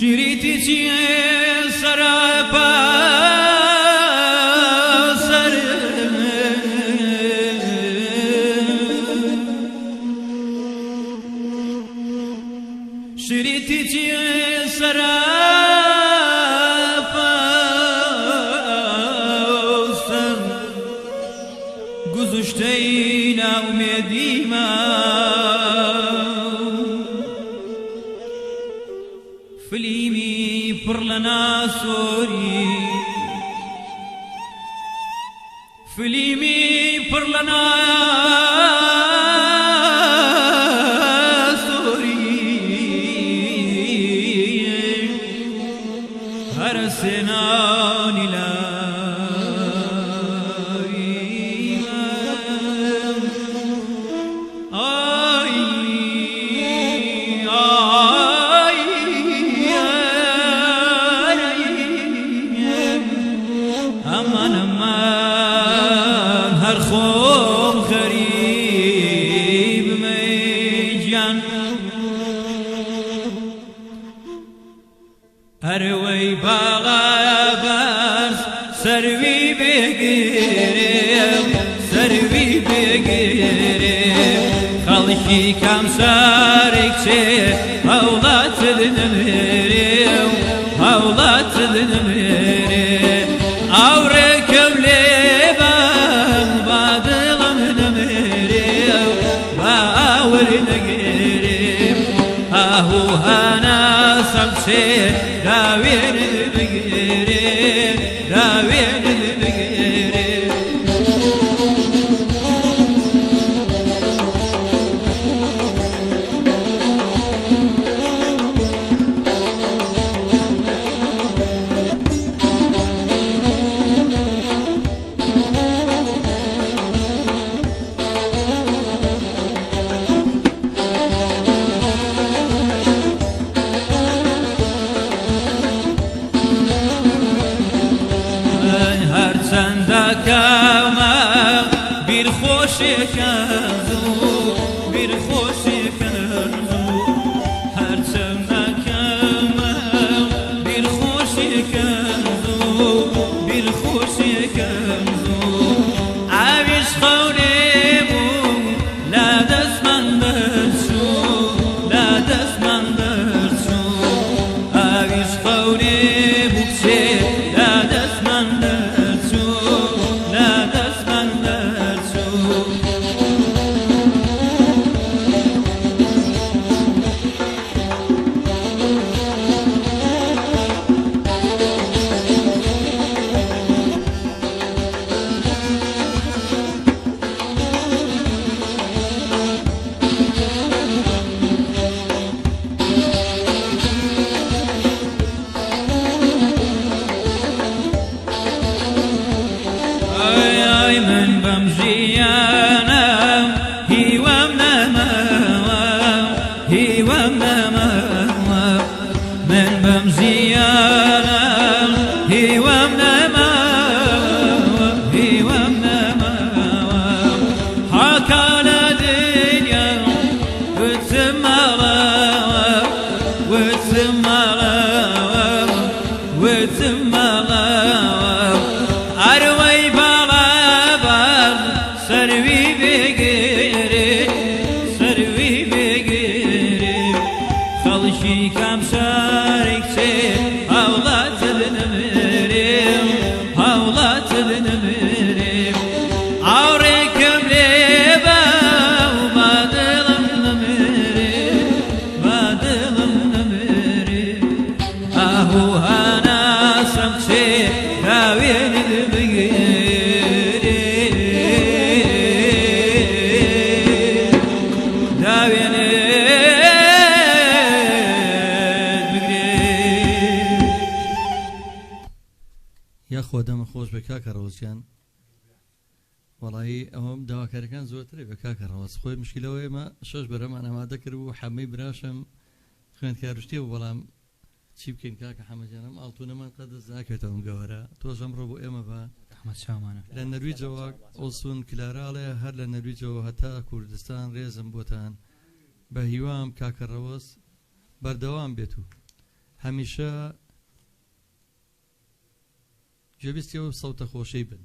شريتي تي سرابا سر شريتي تي سرابا سر گذشتينا ومديما فليمي برلنا سوري فليمي برلنا سوري هرسناني لا أمان هرخوم غريب ميجان هروي باغا برس سروي بقريب سروي بقريب خلقي كم سارك شيء هولات النمريب هولات النمريب أوركم لبان بادلم نمريب باور نقريب أهو هنا سمسي راوين بقريب راوين بقريب كما بالخوش كنزو بالخوش كنزو هرسنا كما بالخوش كنزو بالخوش كنزو عايش خوريبو لا دسمن درسو لا دسمن درسو عايش خوريبو كسي لا دسمن درسو لا دسمن درسو من بمزيانا هي ومنا هي ومنا من بمزيانا هي ومنا هي ومنا حكانا دنيا وتسمى وتسمى وتسمى أروي سروي بقري سروي بقري خلشي كم سارك شيء هولات النمريم هولات النمريم عوريكم ليبا وما دلم نمريم ما دلم خۆدەمە خۆش بە کاکە ڕۆزیان وەڵایی ئەوەم داواکاریەکان زۆرترێ بە کاکە ڕۆز خۆی مشکلەوە ئێمە شەش بەرەمان ئامادە کرد و حەمەی براشم خوێندکاروشتێ و بەڵام چی بکەین کاکە حەمەجانم ئاڵتونەمان قەدەست ناکەوێتەوە گەوەرە تۆش ئەمڕۆ بۆ ئێمە بە ئەحمەد شامانە لە نەرویجەوە ئۆسون کلاراڵێ هەر لە نەرویجەوە هەتا کوردستان ڕێزم بۆتان بە هیوام کاکە ڕەوەز بەردەوام بێت و هەمیشە گوێبیستی و سەوتە خۆشەی بن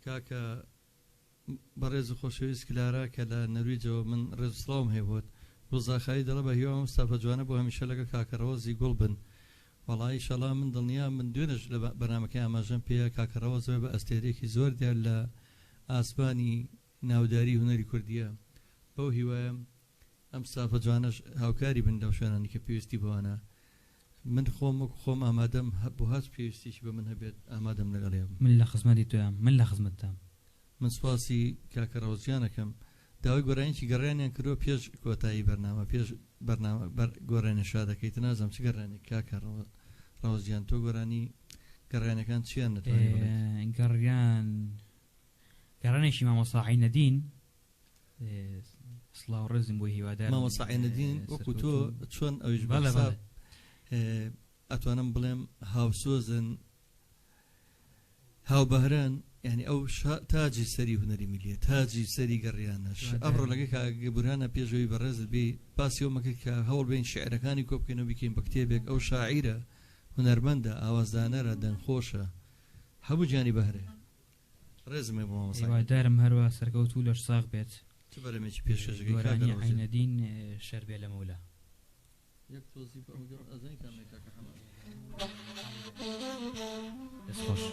کاکە بەڕێز و خۆشەویست کلارا کە لە نەرویجەوە من ڕێز و سڵاوم هەیەوت گوڵزاخایی دەڵە بە هیوام مستافە جوانە بۆ هەمیشە لەگە کاکە ڕەوەزی گوڵ بن وەڵی شەڵا من دڵنیا من دوێنش لە بەرنامەکەی ئاماژەم پێەیە کاکە ڕەوەزەوە بە ئەستێرێکی زۆر دیار لە ئاسمانی ناوداری هونەری کوردیە بەو هیوایە ئەم ستافە جوانەش هاوکاری بن لەو شوێنانی کە پێویستی بوانە من خۆم ئامادەم بۆ هەست پێویستیش بە من هەبێت ئامادەم لەگەڵێ من لە خزمەتی تۆیان من لە خزمەتتام من سوپاسی کاکە ڕەوزیانەکەم داوای گۆڕانیی گەڕانیان کردووە پێش کۆتایی بەرنامە پێش بەرنامە گۆڕانی شادەکەیت نازم چ گەڕانی کاکە ڕەوزیان تۆ گۆڕانی گەڕانەکان چیان نتوانێت گەڕانێکی مامۆستا عینەدین سڵاو ڕێزم بۆ هیوادار مامۆستا عینەدین وەکو تۆ چۆن ئەویش بەڵێ ئەتوانم بڵێم هاوسۆزن هاوبەهران یعنی ئەو تاجی سەری هونەری میلیە تاجی سەری گەڕیانەش ئەمڕۆ لەگەی کاگەبورانە پێشەوەی بەڕێزت بێ باسی ئەومەکە کە هەوڵ بین شعرەکانی کۆ بکەین و بکەین بە کتێبێک ئەو شاعیرە هونەرمەندە ئاوازدانەرە دەنگخۆشە هەموو جانی بەهرێ ڕێزمێ بۆ هیوادارم هەروە سەرکەوتوو لەش ساغ بێت چ بەرەمێکی پێشکەشەکەی گۆرانی عینەدین شەر بێ لە مەولا یەک تۆزی بە ئەزای کامێک کاکە حەمەد دەست خۆش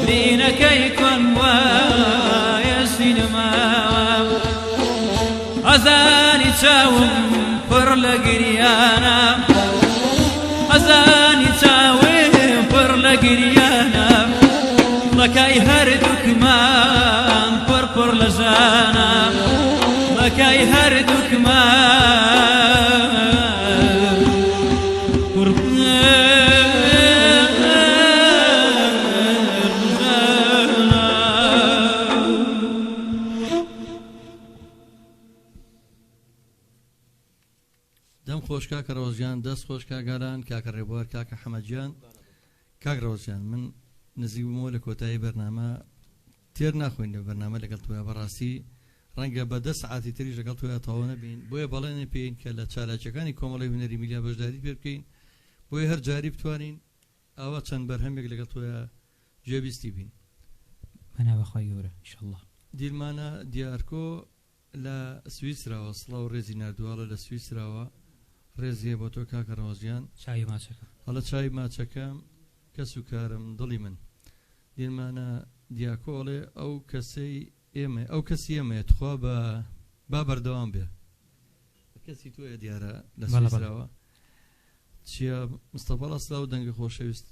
برينك يكون ئەزانی چاوم پڕ لە گریانە ئەزانی چاوم پڕ لە گریانە ڕەکای هەردووکمان پڕ لە ژانە ڕەکای هەردووکمان پڕ دەم خۆش کاکە ڕۆژیان دەست خۆش کاگاران کاکە ڕێبوار کاکە حەمەدیان کاک ڕۆژیان من نزیک بوومەوە لە کۆتایی بەرنامە تێر ناخۆین لە بەرنامە لەگەڵ توە بەڕاستی ڕەنگە بە 10 ساعتی تریش لەگەڵ توە تەواو نەبین بۆیە بەڵێنێ پێین کە لە چالاکیەکانی کۆمەڵی هونەری میدیا بەشداری پێ بکەین بۆیە هەر جاری بتوانین ئەوە چەند بەرهەمێک لەگەڵ توە جێبیستی بین مەنا بەخوای گەورە ئینشەڵڵا دیلمانە دیارکۆ لە سویسراوە سڵاو و ڕێزی نردووەڵە لە سویسراوە ڕێزیە بۆ تۆ کاکە ڕۆژیان چاوی ماچەکە هەڵە چای ماچەکەم کەس و کارم دڵی من دیلمانە دیاکۆڵێ ئەو کەسەی ئێمە ئەو کەسی ئێمە تخوا بە با بەردەوام بێ کەسی تۆیە دیارە لە سویسراوە چیە مستەفەڵە سلااو دەنگە خۆشەویست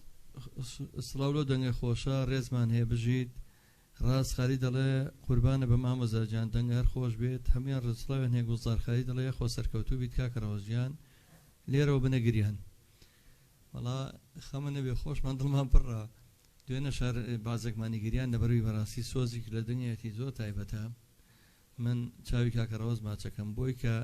سلااو لەو دەنگە خۆشە ڕێزمان هەیە بژیت ڕاست خالی دەڵێ قوربانە بە مامۆزاجان دەنگە هەر خۆش بێت هەمیان ڕسڵاوێن هەیە گوزارخاری دەڵێ خۆ سەرکەوتوو بیت کاکە ڕۆژیان لێرەوە بنەگریان وەڵا خەمە نەبێ خۆشمان دڵمان پڕە دوێنە شار بازێکمانی گریان لەبەروی بەڕاستی سۆزێک لە دنیاەتی زۆر تایبەتە من چاوی کاکە ڕۆز ماچەکەم بۆی کە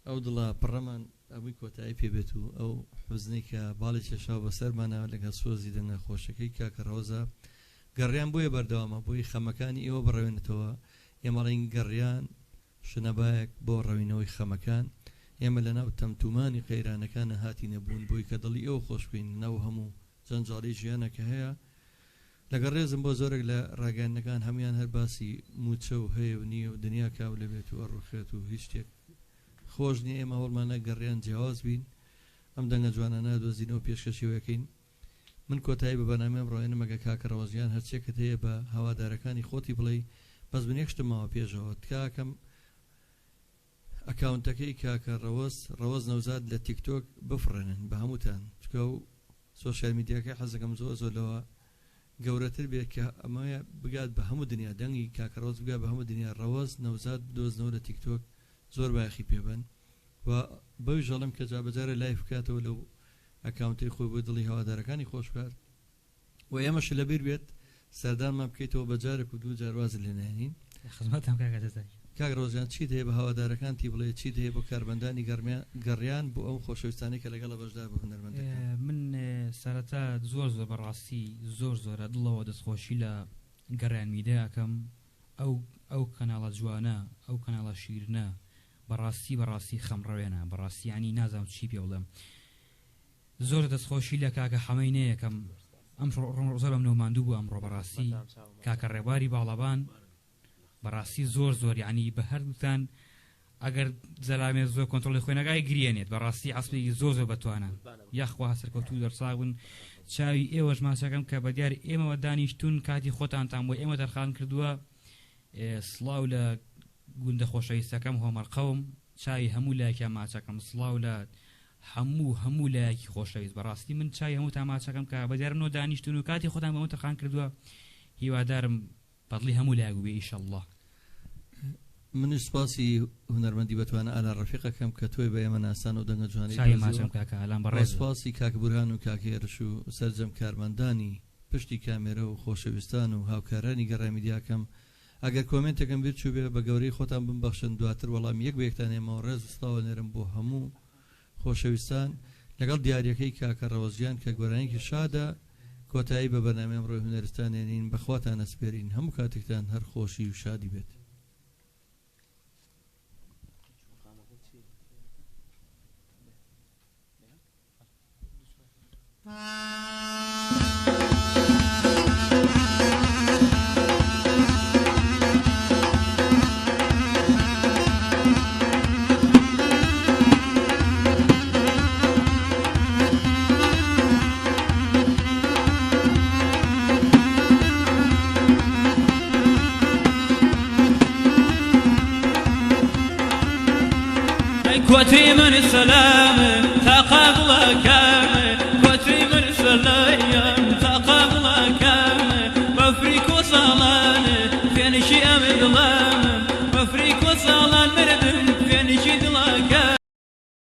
ئەو دڵە پڕەمان ئەوەی کۆتایی پێبێت و ئەو حوزنی کە باڵی کێشاو بەسەرمانە لەگەڵ سۆزی دەنگە خۆشەکەی کاکە ڕۆزە گەڕیان بۆیە بەردەوامە بۆی خەمەکانی ئێوە بڕەوێنێتەوە ئێمەڵین گەڕیان شنەبایەک بۆ ڕەوینەوەی خەمەکان ئێمە لە ناو تەمتومانی قەیرانەکانە هاتی نەبوون بۆی کە دڵی ئێوە خۆشبین ناو هەموو جەنجاڵی ژیانەکە هەیە لەگەڵ ڕێزم بۆ زۆرێک لە ڕاگەیاندنەکان هەمویان هەر باسی موچە و هەیە و نییە و دنیا کاو لەبێت و ئەڕوخێت و هیچ شتێک خۆش نیە ئێمە هەوڵمانە گەڕیان جیاواز بین ئەم دەنگە جوانانە دۆزینەوە پێشکەشیەوەکەین من کۆتایی بە بەنامەم ڕۆێنە مەگە کاکە ڕۆژیان هەرچێکت هەیە بە هەوادارەکانی خۆتی بڵێ بەس بنێکشتمەوە پێشەوە کاکەم ئەکاونتەکەی کاکە ڕەوەز نەوزاد لە تیکتۆک بفڕێنن بە هەمووتان چکە و سۆشیال میدیاکە حەزەکەم زۆر لەوە گەورەتر بێت کە ئەمەیە بگات بە هەموو دنیا دەنگی کاکە ڕۆز بگات بە هەموو دنیا ڕەوەز نەوزاد بدۆزنەوە لە تیکتۆک زۆر بایەخی پێبن و بەوی ژەڵم کە جابەجارە لایف بکاتەوە لەو ئەکاونتی خۆی بۆ دڵی هەوادارەکانی خۆشکار و ئێمەش لەبیر بێت سەردانمان بکەیتەوە بەجارێک و دوو جارواز لێنێنین خزمەتم کاکە دەزای کاک ڕۆژیان چیت هەیە بە هەوادارەکانتی بڵێ چیت هەیە بۆ کاربەندانی گەڕیان بۆ ئەو خۆشەویستانی کە لەگەڵە بەشدار بە هونەرمەندەکان من سەرەتا زۆر بەڕاستی زۆرە دڵەوە دەستخۆشی لە گەڕیان میدیاکەم ئەو کەناڵە جوانە ئەو کەناڵە شیرنە بەڕاستی خەمڕەوێنە بەڕاستی ینی نازانم چی پێ بڵێم زۆر دەستخۆشی لە کاکە حەمەینەیەکەم ئەم زۆرم نەوماندوو بوو ئەمڕۆ بەڕاستی کاکە ڕێباری باڵەبان بەڕاستی زۆر ینی بە هەردووتان ئەگەر زەلامێ زۆر کۆنتڕۆلی خۆی نەگای گرێنێت بەڕاستی عەسپێکی زۆر بەتوانە یاخوا سەرکەوتوو دەرساون چاوی ئێوەش ماچەکەم کە بە دیار ئێمەوە دانیشتون کاتی خۆتانتان بۆ ئێمە دەرخان کردووە سڵاو لە گوندە خۆشەویستەکەم هۆمەر قەوم چاوی هەموو لایەکیان ماچەکەم سڵاو لە هەموو لایەکی خۆشەویست بەڕاستی من چای هەموو تا ماچەکەم کە بە دیارم نۆ دانیشتون و کاتی خۆتان بەمە تەرخان کردووە هیوادارم بەدڵی هەموو لایەک بێ ئیشەڵڵا منش سپاسی هونەرمەندی بەتوانە ئالا ڕەفیقەکەم کە تۆی بە ئێمە ناسان و دەنگە جوانی چای ماچەم کاکە ئالان بەڕێز سپاسی کاک بورهان و کاکێرش و سەرجەم کارمەندانی پشتی کامێرە و خۆشەویستان و هاوکارانی گەڕای میدیاکەم ئەگەر کۆمنتێکم بێت چوو بێ بە گەورەی خۆتان بمبەخشن دواتر وەڵام یەک بەیەکتان ئێمەوە ڕێز وستاوە نێرم بۆ هەموو خۆشەویستان لەگەڵ دیارەکەی کاکە ڕەوەزیان کە گۆرانێکی شادە کۆتایی بە بەرنامەم ڕۆی هونەرستانێنین بەخواتان ئەسپێرین هەموو کاتێکتان هەر خۆشی و شادی بێت خوتي من السلام